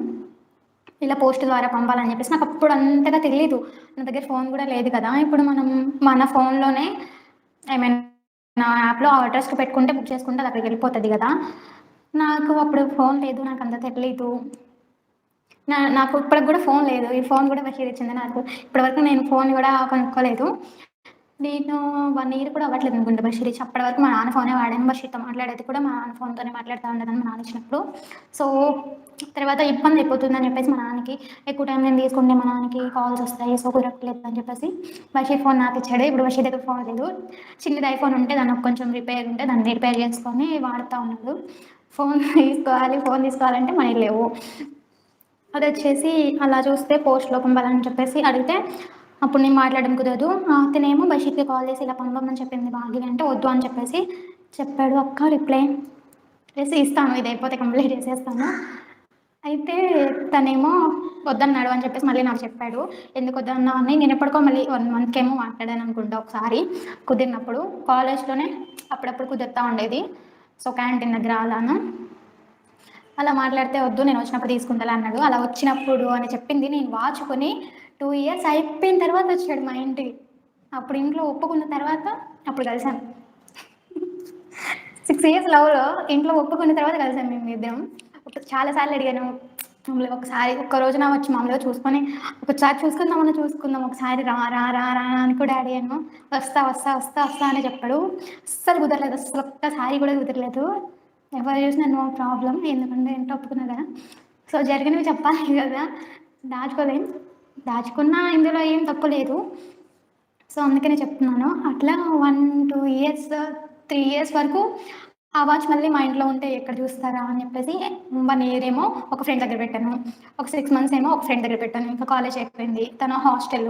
ఇలా పోస్ట్ ద్వారా పంపాలని చెప్పేసి నాకప్పుడు అంతగా తెలీదు. నా దగ్గర ఫోన్ గూడా లేదు కదా! ఇప్పుడు మనం మన ఫోన్‌లోనే ఏమైనా యాప్‌లో ఆ అడ్రస్‌కి పెట్టుకుంటే బుక్ చేసుకుంటే అది అక్కడికెళ్ళిపోతది గదా! నాకు అప్పుడు ఫోన్ లేదు. నాకంత తెలీదు. నాకు ఇప్పటికి గూడా ఫోన్ లేదు. ఈ ఫోన్ గూడా బషీర్ ఇచ్చిందే నాకు. ఇప్పటి వరకు నేను ఫోన్ గూడా కొనుక్కోలేదు. నేను 1 ఇయర్ కూడా అవ్వట్లేదనుకుంటా బషీర్ ఇచ్చి. అప్పటి వరకు మా నాన్న ఫోనే వాడాను. బషీర్‌తో మాట్లాడేది కూడా మా నాన్న ఫోన్‌తోనే మాట్లాడుతా ఉండేదాన్ని మా నాన్న ఇచ్చినప్పుడు. సో, తర్వాత ఇబ్బందయిపోతుందని చెప్పేసి మా నాన్నకి ఎక్కువ టైం నేను తీసుకుంటే మా నాన్నకి కాల్స్ ఒస్తాయి. సో, కుదరట్లేదు అని చెప్పేసి బషీర్ ఫోన్ నాకిచ్చాడు. ఇప్పుడు బషీర్ దగ్గర ఫోన్ లేదు. చిన్నది ఐఫోన్ ఉంటే దానికి కొంచెం రిపేర్ ఉంటే దాన్ని రిపేర్ చేసుకొని వాడుతా ఉన్నాడు. ఫోన్ తీసుకోవాలంటే మనీలు లేవు. అదొచ్చేసి అలా చూస్తే పోస్ట్‌లో పంపాలని చెప్పేసి అడిగితే, అప్పుడు నేను మాట్లాడడం కుదరదు. తినేమో బషీర్‌కి కాల్ చేసి ఇలా పంపమని చెప్పింది భాగ్య అంటే, వద్దు అని చెప్పేసి చెప్పాడు. అక్క రిప్లై ఇస్తాను. ఇదయిపోతే కంప్లీట్ చేసేస్తాను. అయితే తనేమో వద్దన్నాడు అని చెప్పేసి మళ్ళీ నాకు చెప్పాడు. ఎందుకు వద్దన్నావు అని నేను ఎప్పటికో మళ్ళీ 1 మంత్‌కేమో మాట్లాడాననుకుంటా ఒకసారి కుదిరినప్పుడు. కాలేజ్‌లోనే అప్పుడప్పుడు కుదురుతా ఉండేది. సో, క్యాంటీన్ దగ్గర అలాను. అలా మాట్లాడితే వద్దు నేను వచ్చినప్పుడు తీసుకుంటాలే అన్నాడు. అలా వచ్చినప్పుడు అని చెప్పింది నేను వాచ్ కొని 2 ఇయర్స్ అయిపోయిన తర్వాత వచ్చాడు మా ఇంటికి. అప్పుడు ఇంట్లో ఒప్పుకున్న తర్వాత అప్పుడు కలిసాం. 6 ఇయర్స్ లవ్‌లో ఇంట్లో ఒప్పుకున్న తర్వాత కలిసాం మేమిద్దరం. చాలా సార్లు అడిగాను. మామూలుగా ఒకసారి ఒక్క రోజున వచ్చి మామూలుగా చూసుకొని ఒకసారి చూసుకుందాం ఒకసారి రా అని కూడా అడిగాను. వస్తా అని చెప్పాడు. అస్సలు కుదరలేదు. అస్సలు ఒక్కసారి కూడా కుదరలేదు. ఎవరు చూసినా నో ప్రాబ్లమ్. ఎందుకంటే ఇంట్లో ఒప్పుకున్నా కదా! సో, జరిగినవి చెప్పాలి కదా! దాచుకోలేం. దాచుకున్నా ఇందులో ఏం తప్పు లేదు. సో, అందుకనే చెప్తున్నాను. అట్లా 1, 2 ఇయర్స్, 3 ఇయర్స్ వరకు ఆ వాచ్ మళ్ళీ మా ఇంట్లో ఉంటే ఎక్కడ చూస్తారా అని చెప్పేసి 1 ఇయర్ ఏమో ఒక ఫ్రెండ్ దగ్గర పెట్టాను. ఒక 6 మంత్స్ ఏమో ఒక ఫ్రెండ్ దగ్గర పెట్టాను. ఇంకా కాలేజ్ అయిపోయింది. తను హాస్టల్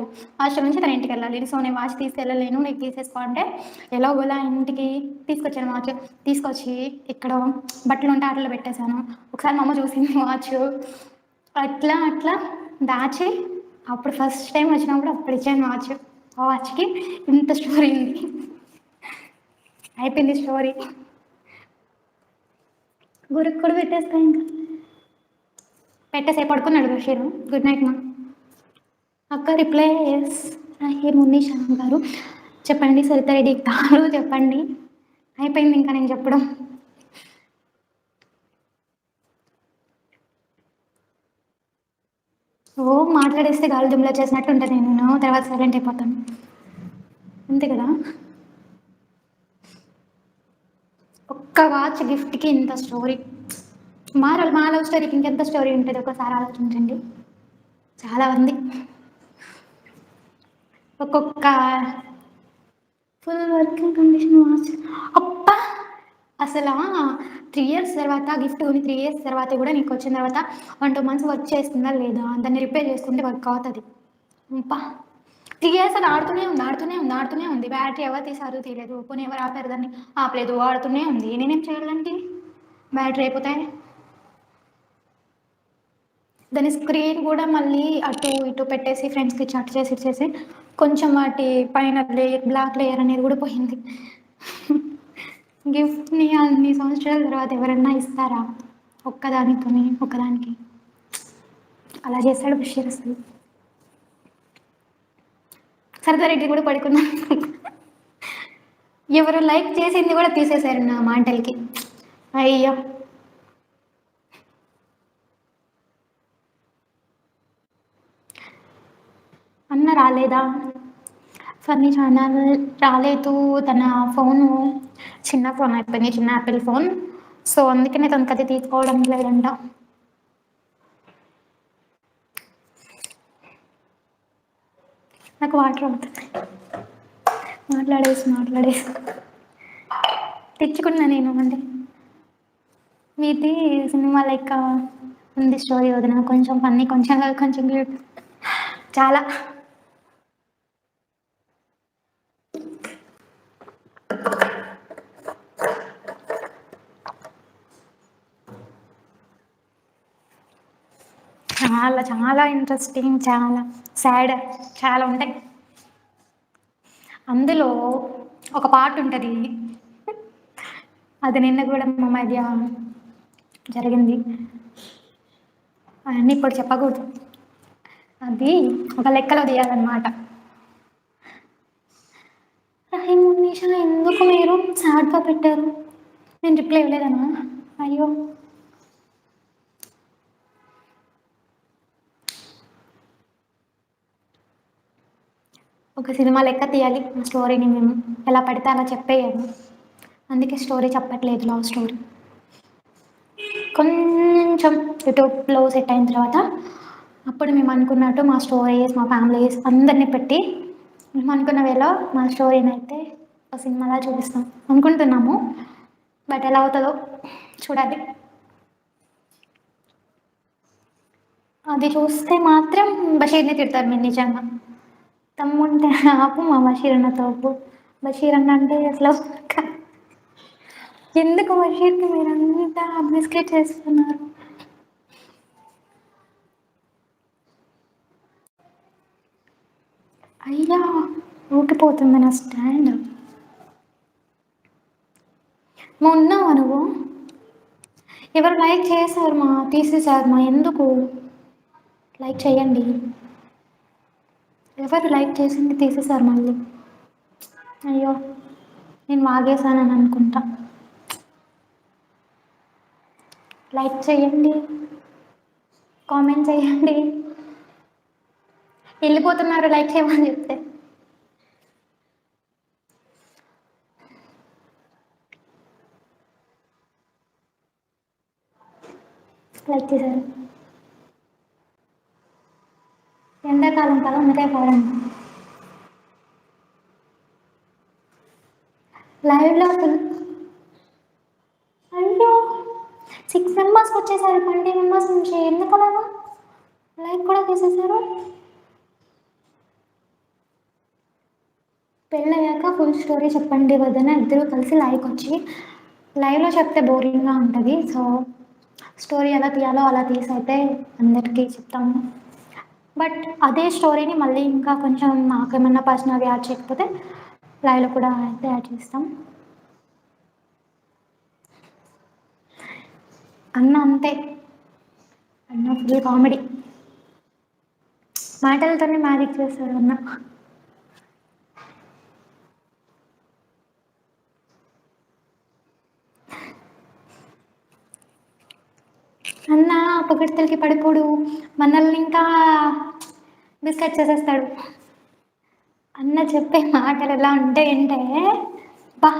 నుంచి తన ఇంటికెళ్ళాలి. సో, నేను వాచ్ తీసుకెళ్ళలేను. నీకు తీసేసుకో అంటే ఎలాగోలా ఇంటికి తీసుకొచ్చాను వాచ్. తీసుకొచ్చి ఎక్కడో బట్టలుంటే ఆటల్లో పెట్టేశాను. ఒకసారి మా అమ్మ చూసింది వాచ్. అట్లా దాచి అప్పుడు ఫస్ట్ టైమ్ వచ్చినప్పుడు అప్పుడు ఇచ్చాను వాచ్. ఆ వాచ్‌కి ఇంత స్టోరీ ఉంది. అయిపోయింది స్టోరీ. గురికి కూడా పెట్టేస్తా ఇంకా. పెట్టేసి పడుకున్నాడు బషీరు. గుడ్ నైట్ మా. అక్క రిప్లై యెస్. ఏముంది శ్యామ్ గారు చెప్పండి. సరిత రెడ్డి గారు చెప్పండి. అయిపోయింది ఇంకా నేను చెప్పడం. మాట్లాడేస్తే గాలి దుమ్ములో చేసినట్టు ఉంటది నేను. తర్వాత సైలెంట్ అయిపోతాను. అంతే కదా! ఒక్క వాచ్ గిఫ్ట్‌కి ఇంత స్టోరీ. మా లవ్ స్టోరీకి ఇంకెంత స్టోరీ ఉంటది ఒకసారి ఆలోచించండి. చాలా ఉంది. ఒక్కొక్క ఫుల్ వర్కింగ్ కండిషన్ వాచ్. అబ్బా! అసలా 3 ఇయర్స్ తర్వాత గిఫ్ట్ కొని 3 ఇయర్స్ తర్వాత గూడా నీకొచ్చిన తర్వాత 1, 2 మంత్స్ వర్క్ చేస్తుందా లేదా? దాన్ని రిపేర్ చేసుకుంటే వర్క్ అవుతది. అబ్బా! 3 ఇయర్స్ అది ఆడుతూనే ఉంది. బ్యాటరీ ఎవరు తీశారు? తీయలేదు. పోనీ ఎవరు ఆపారు దాన్ని? ఆపలేదు. ఆడుతూనే ఉంది. నేనేం చేయాలి దానికి? బ్యాటరీ అయిపోతే? దాని స్క్రీన్ కూడా మళ్ళీ అటు ఇటు పెట్టేసి ఫ్రెండ్స్కి చాట్ చేసి ఇచ్చేసి కొంచెం వాటి పైన లేయర్ బ్లాక్ లేయర్ అనేది కూడా పోయింది. గిఫ్ట్ని అన్ని సంవత్సరాల తర్వాత ఎవరన్నా ఇస్తారా ఒక్కదానితోని ఒకదానికి? అలా చేస్తాడు బషీర్ అసలు. సరదారెడ్డి కూడా పడుకున్నాను. ఎవరు లైక్ చేసింది కూడా తీసేశారు నా మాటలకి. అయ్యో, అన్న రాలేదా? ఫన్నీ ఛానల్ రాలేదు. తన ఫోను చిన్న ఫోన్ అయిపోయింది, చిన్న యాపిల్ ఫోన్. సో అందుకనే తనకు అది తీసుకోవడం లేదంట. నాకు వాటర్ అవుతుంది. మాట్లాడేసి తెచ్చుకున్నా నేను. అంటే మీది సినిమా లెక్క ఉంది స్టోరీ వదిన. కొంచెం ఫన్నీ, కొంచెం కొంచెం క్యూట్. చాలా చాలా చాలా ఇంట్రెస్టింగ్, చాలా సాడ్, చాలా ఉంటాయి. అందులో ఒక పాట ఉంటుంది, అది నిన్న కూడా మా మధ్య జరిగింది. అవన్నీ ఇప్పుడు చెప్పకూడదు. అది ఒక లెక్కలో తీయాలన్నమాట. రహీమున్నీషా ఎందుకు మీరు సాడ్గా పెట్టారు? నేను రిప్లై ఇవ్వలేదన్నా? అయ్యో, ఒక సినిమా లెక్క తీయాలి స్టోరీని. మేము ఎలా పడితే అలా చెప్పేయాలి. అందుకే స్టోరీ చెప్పట్లేదు, లవ్ స్టోరీ. కొంచెం యూట్యూబ్లో సెట్ అయిన తర్వాత అప్పుడు మేము అనుకున్నట్టు మా స్టోరీస్, మా ఫ్యామిలీస్ అందరినీ పెట్టి మేము అనుకున్న వేళ మా స్టోరీని అయితే ఒక సినిమాలా చూపిస్తాం అనుకుంటున్నాము. బట్ ఎలా అవుతుందో చూడాలి. అది చూస్తే మాత్రం బషీర్ని తిడతారు మీరు నిజంగా. తమ్ముంటే ఆపు, మా బషీర్ అన్న తోపు. బషీర్ అన్న అంటే అసలు ఎందుకు బషీర్కి మీరంతా బిస్కెట్ చేస్తున్నారు? అయ్యా, ఊగిపోతుంది నా స్టాండ్. మా ఉన్నావా నువ్వు? ఎవరు లైక్ చేశారు మా, తీసేశారు మా, ఎందుకు? లైక్ చేయండి. ఎవరు లైక్ చేసింది తీసేశారు మళ్ళీ. అయ్యో, నేను వాగేశానని అనుకుంటా. లైక్ చేయండి, కామెంట్ చేయండి. వెళ్ళిపోతున్నారు లైక్ చేయమని చెప్తే. లైక్ చేశారు. ఎండాకాలం కదా అందుకే పోరండి. లైవ్లో అయ్యో 6 మెంబర్స్కి వచ్చేసారు 20 మెంబర్స్ నుంచి. ఎందుకు అలాగా లైక్ కూడా తీసేశారు? పెళ్ళయ్యాక ఫుల్ స్టోరీ చెప్పండి వదిన, ఇద్దరు కలిసి లైక్ వచ్చి. లైవ్లో చెప్తే బోరింగ్గా ఉంటుంది. సో స్టోరీ ఎలా తీయాలో అలా తీసైతే అందరికీ చెప్తాము. బట్ అదే స్టోరీని మళ్ళీ ఇంకా కొంచెం మాకేమన్నా పర్సనల్గా యాడ్ చేయకపోతే లైవ్లో కూడా అయితే యాడ్ చేస్తాం. అన్న అంతే, అన్న ఫుల్ కామెడీ, మాటలతోనే మ్యాజిక్ చేస్తారు అన్న. అన్న పొగడ్తలకి పడిపోడు, మనల్ని ఇంకా బిస్కెట్ చేసేస్తాడు. అన్న చెప్పే మాటలు ఎలా ఉంటాయంటే, బా,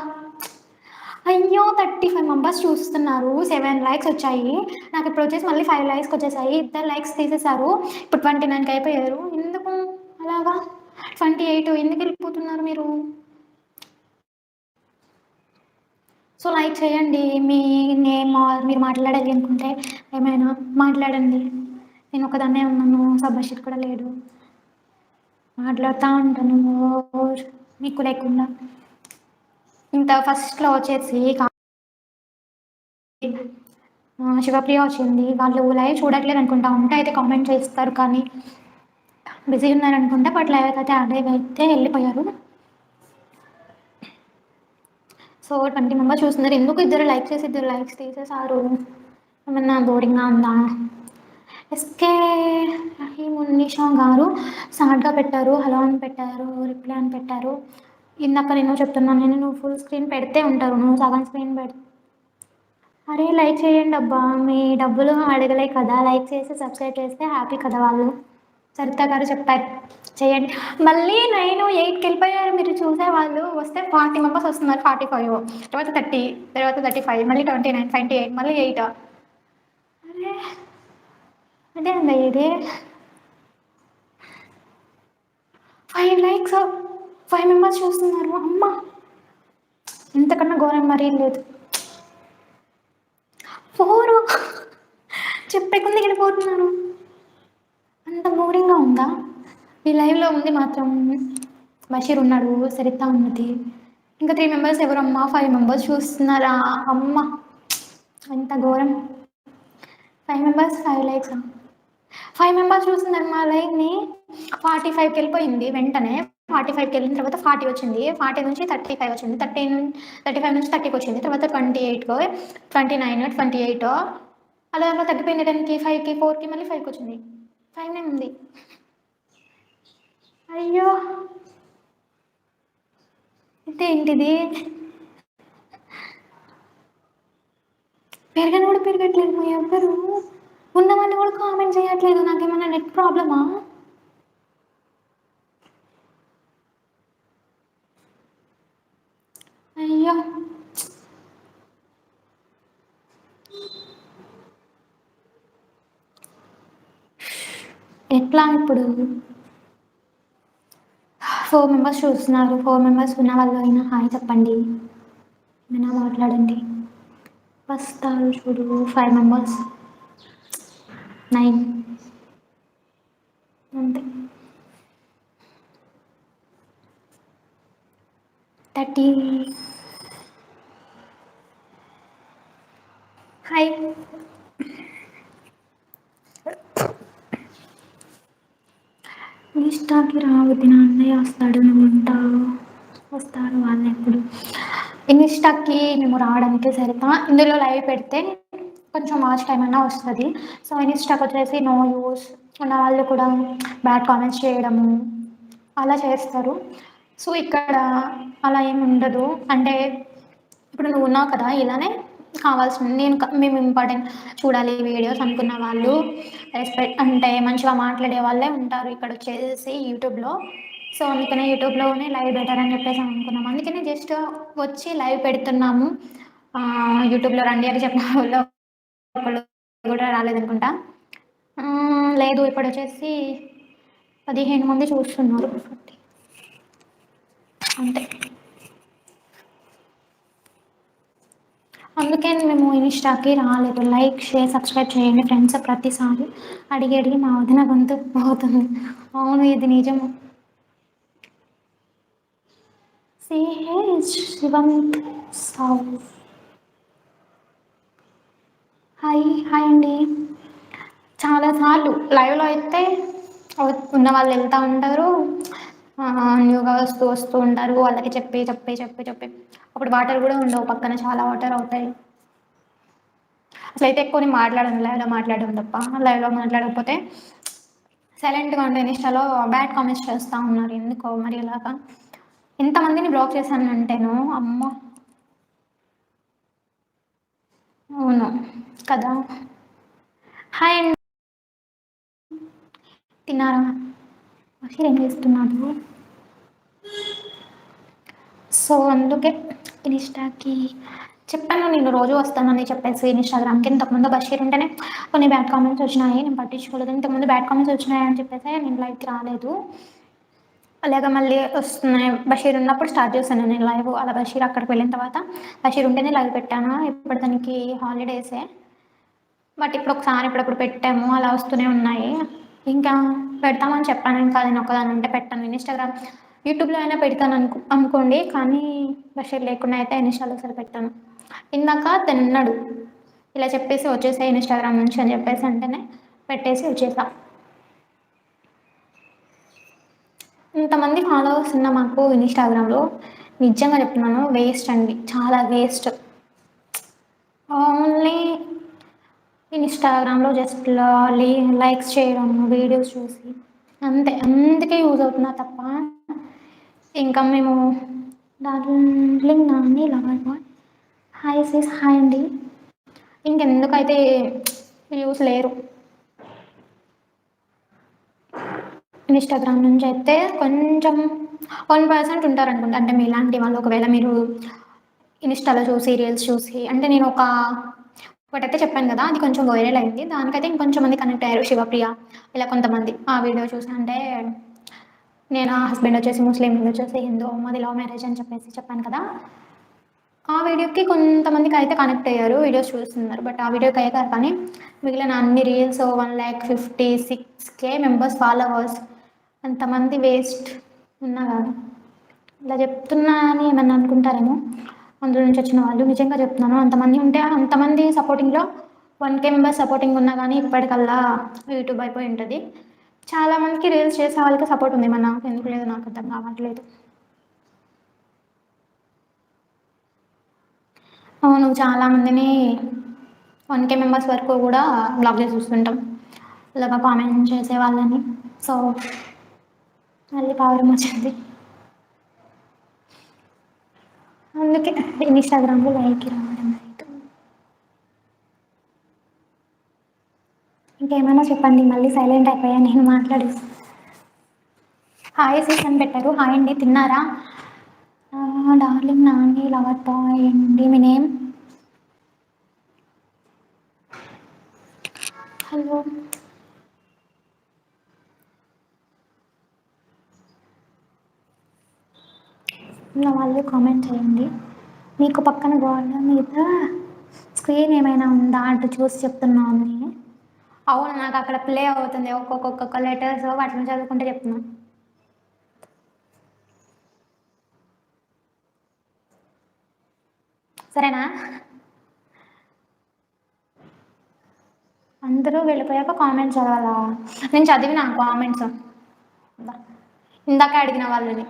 అయ్యో 35 మెంబర్స్ చూస్తున్నారు, 7 లైక్స్ వచ్చాయి, నాకు ఇప్పుడు వచ్చేసి మళ్ళీ 5 లైక్స్కి వచ్చేసాయి, ఇద్దరు లైక్స్ తీసేశారు, ఇప్పుడు 29కి అయిపోయారు. ఎందుకు అలాగా? 28 ఎందుకు వెళ్ళిపోతున్నారు మీరు? సో లైక్ చేయండి. మీ నేమ్ మీరు మాట్లాడాలి అనుకుంటే ఏమైనా మాట్లాడండి. నేను ఒకదాన్నే ఉన్నాను, సబ్బషీర్ కూడా లేడు, మాట్లాడుతూ ఉంటాను మీకు లేకుండా. ఇంత ఫస్ట్లో వచ్చేసి శివప్రియ వచ్చింది. వాళ్ళు లైవ్ చూడట్లేదు అనుకుంటా. ఉంటే అయితే కామెంట్ చేస్తారు కానీ బిజీ ఉన్నారనుకుంటా. బట్ లైవ్ అయితే యాడ్ అయితే వెళ్ళిపోయారు. సో 20 మెంబర్స్ చూస్తున్నారు. ఎందుకు ఇద్దరు లైక్ చేసి ఇద్దరు లైక్స్ తీసేసారు? ఏమన్నా బోరింగ్గా ఉందా? ఎస్కే రహీమున్నిషా గారు సాడ్గా పెట్టారు, హలో అని పెట్టారు, రిప్లై అని పెట్టారు. ఇందాక నేను చెప్తున్నాను, నువ్వు ఫుల్ స్క్రీన్ పెడితే ఉంటారు, నువ్వు సగం స్క్రీన్ పెడితే. అరే లైక్ చేయండి అబ్బా, మీ డబ్బులు అడగలే కదా, లైక్ చేసి సబ్స్క్రైబ్ చేస్తే హ్యాపీ కదా వాళ్ళు. సరిత గారు చెప్పారు చేయండి. మళ్ళీ 9-8కి వెళ్ళిపోయారు. మీరు చూసే వాళ్ళు వస్తే 40 మెంబర్స్ వస్తున్నారు. 45, తర్వాత 30, తర్వాత 35, మళ్ళీ 29, 28, మళ్ళీ 8. అరే అదే అండి ఇది 5 లైక్స్, 5 మెంబర్స్ చూస్తున్నారు. అమ్మ ఇంతకన్నా ఘోరం మరీ లేదు. 4 చెప్పే కొంది వెళ్ళిపోతున్నారు. అంత బోరింగ్గా ఉందా? ఈ లైవ్లో ఉంది మాత్రం బషీర్ ఉన్నాడు, సరిత ఉన్నది, ఇంకా 3 మెంబర్స్ ఎవరమ్మా? 5 మెంబర్స్ చూస్తున్నారా? అమ్మ ఎంత ఘోరం. 5 మెంబర్స్ 5 లైక్స్. 5 మెంబర్స్ చూస్తున్నారు మా లైవ్ని. 45కి వెళ్ళిపోయింది. వెంటనే 45కి వెళ్ళిన తర్వాత 40 వచ్చింది, 40 నుంచి 35 వచ్చింది, 35 నుంచి 30కి వచ్చింది, తర్వాత 28, 29, 28 అలా అలా తగ్గిపోయింది. 10కి, 5కి, 4కి, మళ్ళీ 5కి వచ్చింది. 5 ఉంది. అయ్యో ఇదేంటిది? పెరగని కూడా పెరగట్లేదు. మా ఎవ్వరు ఉన్నవన్నీ కూడా కామెంట్ చేయట్లేదు. నాకేమన్నా నెట్ ప్రాబ్లమా? అయ్యో ఎట్లా ఇప్పుడు? 4 మెంబర్స్ చూస్తున్నారు. 4 మెంబర్స్ ఉన్న వాళ్ళు అయినా హాయ్ చెప్పండి, అయినా మాట్లాడండి. వస్తారు చూడు 5 మెంబర్స్, 9 అంతే. 30 హాయ్. ఇన్స్టాకి రావద్దు, నా అన్నయ్య వస్తాడు, నువ్వు ఉంటావు. వస్తారు వాళ్ళు ఎప్పుడు. ఇన్స్టాకి మేము రావడానికి సరితా ఇందులో లైవ్ పెడితే కొంచెం వాచ్ టైం అయినా వస్తుంది. సో ఇన్స్టాకి వచ్చేసి నో యూస్ ఉన్న వాళ్ళు కూడా బ్యాడ్ కామెంట్స్ చేయడము అలా చేస్తారు. సో ఇక్కడ అలా ఏమి ఉండదు. అంటే ఇప్పుడు నువ్వు ఉన్నావు కదా, ఇలానే కావాల్సిన మేము ఇంపార్టెంట్ చూడాలి వీడియోస్ అనుకున్న వాళ్ళు, రెస్పెక్ట్ అంటే మంచిగా మాట్లాడే వాళ్ళే ఉంటారు ఇక్కడ వచ్చేసి యూట్యూబ్లో. సో అందుకనే యూట్యూబ్లోనే లైవ్ బెటర్ అని చెప్పేసి అనుకున్నాం. అందుకనే జస్ట్ వచ్చి లైవ్ పెడుతున్నాము. యూట్యూబ్లో రండి అని చెప్పిన వాళ్ళు ఒకళ్ళు కూడా రాలేదనుకుంటా. లేదు ఇప్పుడు వచ్చేసి 15 మంది చూస్తున్నారు అంతే. అందుకే మేము ఇన్స్టాకి రాలేదు. లైక్, షేర్, సబ్స్క్రైబ్ చేయండి ఫ్రెండ్స్. ప్రతిసారి అడిగి అడిగి మా వదిన గొంతు పోతుంది. అవును ఇది నిజము. శివంత్ సావు హాయ్. హాయ్ అండి. చాలాసార్లు లైవ్లో అయితే ఉన్న వాళ్ళు వెళ్తూ ఉంటారు, న్యూగా వస్తూ వస్తూ ఉంటారు. వాళ్ళకి చెప్పి చెప్పి చెప్పి చెప్పి అప్పుడు వాటర్ కూడా ఉండవు, పక్కన చాలా వాటర్ అవుతాయి. అసలు అయితే ఎక్కువ మాట్లాడను, లైవ్లో మాట్లాడడం తప్ప. లైవ్లో మాట్లాడకపోతే సైలెంట్గా ఉంటే ఇన్స్టాలో బ్యాడ్ కామెంట్స్ చేస్తూ ఉన్నారు. ఎందుకో మరి ఇలాగా ఎంతమందిని బ్లాక్ చేశాను అంటేను అమ్మ. అవును కదా. హాయ్ అండి. తిన్నారా? బషీర్ ఏం చేస్తున్నాడు? సో అందుకే ఇన్స్టాకి చెప్పాను, నేను రోజు వస్తానని చెప్పేసి ఇన్స్టాగ్రామ్కి. ఇంతకుముందు బషీర్ ఉంటేనే కొన్ని బ్యాడ్ కామెంట్స్ వచ్చినాయి, నేను పట్టించుకోలేదు. ఇంతకుముందు బ్యాడ్ కామెంట్స్ వచ్చినాయి అని చెప్పేసి నేను లైవ్కి రాలేదు. అలాగా మళ్ళీ వస్తున్నాయి. బషీర్ ఉన్నప్పుడు స్టార్ట్ చేశాను నేను లైవ్. అలా బషీర్ అక్కడికి వెళ్ళిన తర్వాత బషీర్ ఉంటేనే లైవ్ పెట్టాను. ఇప్పుడు దానికి హాలిడేసే, బట్ ఇప్పుడు ఒకసారి ఇప్పుడప్పుడు పెట్టాము, అలా వస్తూనే ఉన్నాయి. ఇంకా పెడతామని చెప్పాను. ఇంకా నేను ఒకదాని అంటే పెట్టాను. ఇన్స్టాగ్రామ్ యూట్యూబ్లో అయినా పెడతాను అనుకోండి, కానీ బషీర్ లేకుండా అయితే ఇన్స్టాలో సరే పెట్టాను. ఇందాక తిన్నాడు ఇలా చెప్పేసి వచ్చేసా ఇన్‌స్టాగ్రామ్ నుంచి అని చెప్పేసి అంటేనే పెట్టేసి వచ్చేసా. ఇంతమంది ఫాలోవర్స్ ఉన్న మాకు ఇన్‌స్టాగ్రామ్‌లో నిజంగా చెప్తున్నాను వేస్ట్ అండి. చాలా వేస్ట్. ఓన్లీ ఇన్‌స్టాగ్రామ్‌లో జస్ట్ లైక్స్ చేయడం, వీడియోస్ చూసి అంతే. అందుకే యూజ్ అవుతున్నా తప్ప ఇంకా మేము darling Nani lover boy hi sis hi అండి. ఇంకెందుకైతే వ్యూస్ లేరు. ఇన్‌స్టాగ్రామ్ నుంచి అయితే కొంచెం 1% ఉంటారనుకుంటా. అంటే మీలాంటి వాళ్ళు ఒకవేళ మీరు ఇన్‌స్టాలో చూసి, రీల్స్ చూసి అంటే నేను ఒకటైతే చెప్పాను కదా! అది కొంచెం వైరల్ అయింది. దానికైతే ఇంకొంచెం మంది కనెక్ట్ అయ్యారు. శివప్రియ ఇలా కొంతమంది ఆ వీడియో చూసి అంటే నేను ఆ హస్బెండ్ వచ్చేసి ముస్లిం, వీళ్ళు వచ్చేసి హిందూ, మాది లవ్ మ్యారేజ్ అని చెప్పేసి చెప్పాను కదా! ఆ వీడియోకి కొంతమందికి అయితే కనెక్ట్ అయ్యారు. వీడియోస్ చూస్తున్నారు. బట్ ఆ వీడియోకి అయ్యారు కానీ మిగిలిన అన్ని రీల్స్ 1,56,000 మెంబర్స్ ఫాలోవర్స్ అంతమంది వేస్ట్ ఉన్నా కానీ ఇలా చెప్తున్నా అని ఏమన్నా అనుకుంటారేమో అందులో నుంచి వచ్చిన వాళ్ళు. నిజంగా చెప్తున్నాను. అంతమంది ఉంటే అంతమంది సపోర్టింగ్లో 1K మెంబర్స్ సపోర్టింగ్ ఉన్నా కానీ ఇప్పటికల్లా యూట్యూబ్ అయిపోయి ఉంటుంది. చాలామందికి రీల్స్ చేసే వాళ్ళకి సపోర్ట్ ఉంది. మరి నాకు ఎందుకు లేదు నాకు అర్థం కావట్లేదు. అవును. చాలామందిని 1K మెంబర్స్ వరకు కూడా బ్లాక్ చేసి చూస్తుంటాం. ఇలాగ కామెంట్ చేసే వాళ్ళని. సో మళ్ళీ పావురం వచ్చింది. అందుకే ఇన్‌స్టాగ్రామ్‌లో లైక్ రావడం లేదు. ఇంకేమైనా చెప్పండి. మళ్ళీ సైలెంట్ అయిపోయా నేను మాట్లాడి. హాయ్ సిస్ అని పెట్టారు. హాయ్ అండి తిన్నారా? డార్లింగ్ నాని లవర్ బాయ్ అండి మీ నేమ్. హలో ఉన్న వాళ్ళు కామెంట్ చేయండి. మీకు పక్కన గోడ మీద స్క్రీన్ ఏమైనా ఉందా అంటూ చూసి చెప్తున్నాను నేను. అవును నాకు అక్కడ ప్లే అవుతుంది ఒక్కొక్క లెటర్స్ వాటిని చదువుకుంటే చెప్తున్నాను. సరేనా? అందరూ వెళ్ళిపోయాక కామెంట్స్ చదవాలా? నేను చదివిన కామెంట్స్ ఇందాక అడిగిన వాళ్ళని.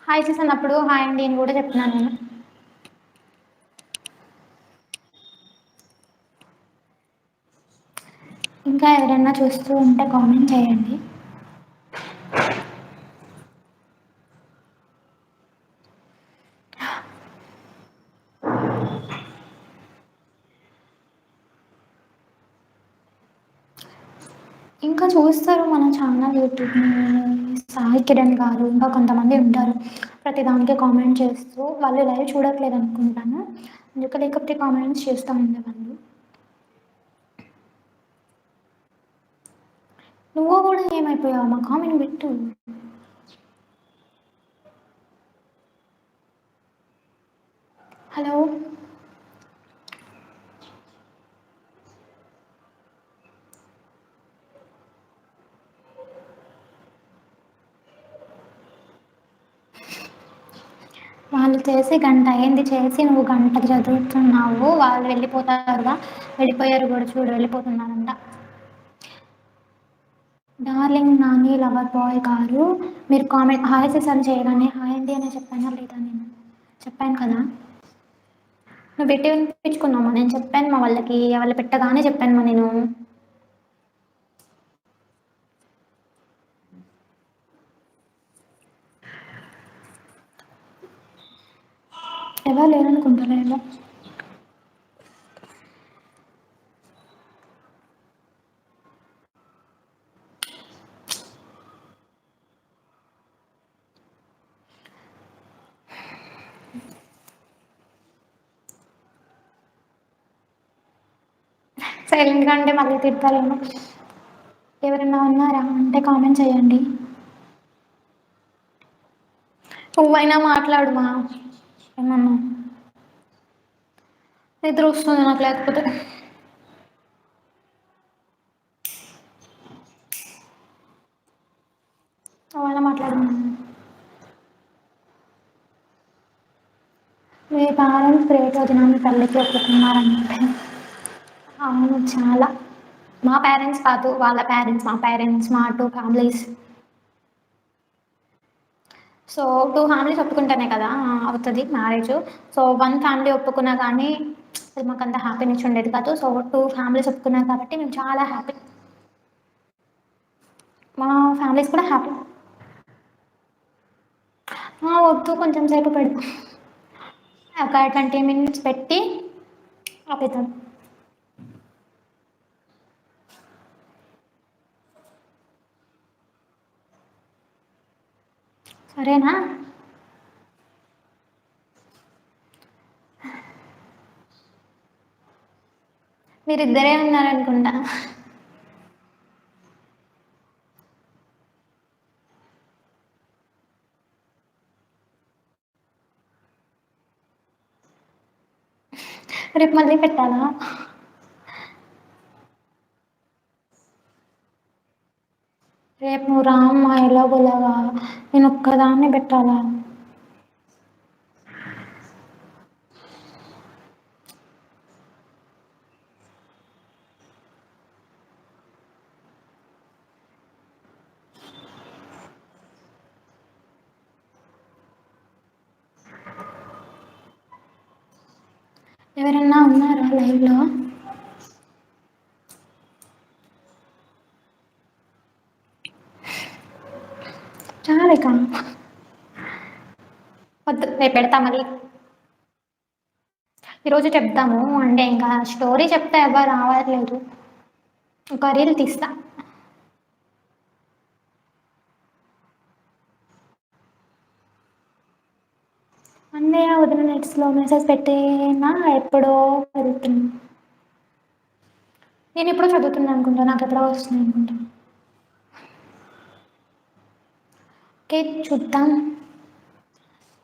హాయ్ సిస్ అన్నప్పుడు హాయ్ అండి అని కూడా చెప్తున్నాను నేను. ఇంకా ఎవరైనా చూస్తూ ఉంటే కామెంట్ చేయండి. ఇంకా చూస్తారు మన ఛానల్ యూట్యూబ్ని. సాయి కిరణ్ గారు ఇంకా కొంతమంది ఉంటారు ప్రతిదానికి కామెంట్ చేస్తూ. వాళ్ళు లైవ్ చూడట్లేదు అనుకుంటాను. లేకపోతే కామెంట్స్ చేస్తూ ఉండేవాళ్ళు. నువ్వు కూడా ఏమైపోయావు మా కామెంట్ పెట్టు. హలో వాళ్ళు చేసి గంట అయింది చేసి నువ్వు గంటకు చదువుతున్నావు. వాళ్ళు వెళ్ళిపోతారుగా. వెళ్ళిపోయారు కూడా చూడు వెళ్ళిపోతున్నారంట. డార్లింగ్ నాని లవర్ బాయ్ గారు మీరు కామెంట్ హాయ్ సిస్ అని చేయగానే హాయ్ అండి అని చెప్పానా లేదా? నేను చెప్పాను కదా. నువ్వు పెట్టి వినిపించుకున్నామా? నేను చెప్పాను మా వాళ్ళకి వాళ్ళు పెట్టగానే చెప్పాను మా నేను. ఎవరు లేరనుకుంటారేమో. సైలెంట్గా అంటే మళ్ళీ తిడతారేమో. ఎవరైనా ఉన్నారా అంటే కామెంట్ చేయండి. నువ్వైనా మాట్లాడుమా ఏమన్నా. నిద్ర వస్తుంది నాకు లేకపోతే. నువ్వైనా మాట్లాడుమా. పేరెంట్స్ గ్రేట్ వదిన మీ పెళ్ళికి ఒప్పుకున్నారంటే. అవును చాలా. మా పేరెంట్స్ కాదు వాళ్ళ పేరెంట్స్, మా పేరెంట్స్, మా two families. So two families ఒప్పుకుంటేనే కదా అవుతుంది మ్యారేజ్. సో వన్ ఫ్యామిలీ ఒప్పుకున్నా కానీ అది మాకు అంత హ్యాపీనెస్ ఉండేది కాదు. సో టూ ఫ్యామిలీస్ ఒప్పుకున్నారు కాబట్టి మేము చాలా హ్యాపీ. మా ఫ్యామిలీస్ కూడా హ్యాపీ. వద్దు కొంచెం సేపు పెడతాం, ఒక 20 minutes పెట్టి ఆపేద్దాం. సరేనా? మీరిద్దరే ఉన్నారనుకుంటా. రేపు మళ్ళీ పెట్టాలా? రేపు నువ్వు రామ్మా ఎలాగోలాగా, నేను ఒక్కదాన్ని పెట్టాలా? ఎవరన్నా ఉన్నారా లైవ్లో? చాలేక వద్దు, రేపు పెడతా మళ్ళీ. ఈరోజు చెప్తాము అంటే ఇంకా స్టోరీ చెప్తే ఎవరు రావట్లేదు. ఒక రీల్ తీస్తా. అన్నయ్య వదిన నెట్స్లో మెసేజ్ పెట్టేనా ఎప్పుడో పెడుతున్నా. నేను ఎప్పుడో చదువుతున్నా అనుకుంటా, నాకు ఎప్పుడో వస్తుంది అనుకుంటా. ఓకే చూద్దాం.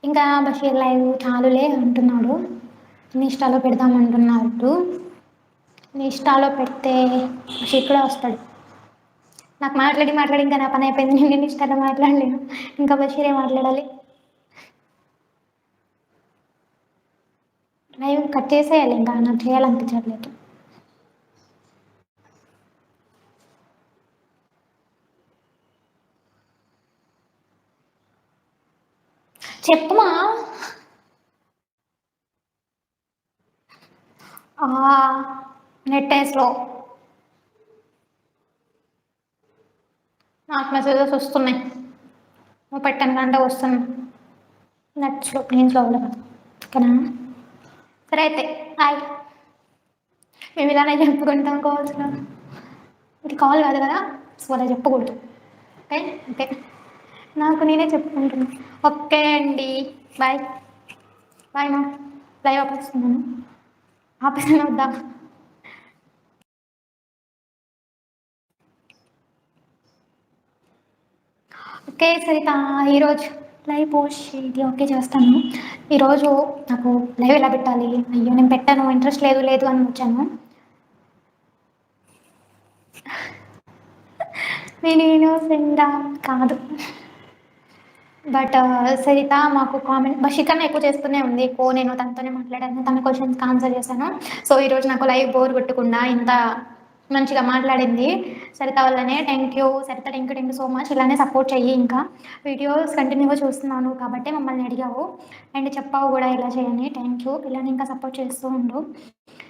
ఇంకా బషీర్ లైవ్ చాలులే అంటున్నాడు, ఇన్స్టాలో పెడదామంటున్నాడు. ఇన్స్టాలో పెడితే బషీర్ కూడా వస్తాడు. నాకు మాట్లాడి మాట్లాడి ఇంకా నా పని అయిపోయింది, నేను ఇన్స్టాలో మాట్లాడలేను, ఇంకా బషీరే మాట్లాడాలి. లైవ్ కట్ చేసేయాలి, ఇంకా నాకు చేయాలనిపించట్లేదు. చెప్పుమా. Net slow. నాకు మెసేజెస్ వస్తున్నాయి, నువ్వు పెట్టాను కంటే వస్తున్నాయి. నెట్ స్లో, నేను స్లో కదా ఓకేనా? సరే అయితే హాయ్. మేము ఇలానే చెప్పుకుంటాం కావాల్సిన. ఇది కాల్ కాదు కదా, సో అలా చెప్పకూడదు. ఓకే ఓకే, నాకు నేనే చెప్పుకుంటున్నాను. ఓకే అండి, బాయ్. బాయ్ మా. లైవ్ ఆపేస్తున్నాను. ఆపేసాను వద్దా? ఓకే సరిత, ఈరోజు లైవ్ పోస్ట్ చేయండి. ఓకే చేస్తాను. ఈరోజు నాకు లైవ్ ఎలా పెట్టాలి, అయ్యో నేను పెట్టాను, ఇంట్రెస్ట్ లేదు లేదు అని వచ్చాను. నేను ఇన్నోసెంటా కాదు. బట్ సరిత మాకు కామెంట్ బషికన్నా ఎక్కువ చేస్తూనే ఉంది. నేను తనతోనే మాట్లాడాను, తన క్వశ్చన్స్కి ఆన్సర్ చేశాను. సో ఈరోజు నాకు లైవ్ బోర్ కొట్టకుండా ఇంత మంచిగా మాట్లాడింది సరిత వల్లనే. Thank you Saritha, thank you so much. ఇలానే సపోర్ట్ చెయ్యి, ఇంకా వీడియోస్ కంటిన్యూగా చూస్తున్నాను కాబట్టి మమ్మల్ని అడిగావు అండ్ చెప్పావు కూడా ఇలా చేయని. థ్యాంక్ యూ, ఇలానే ఇంకా సపోర్ట్ చేస్తూ ఉండు.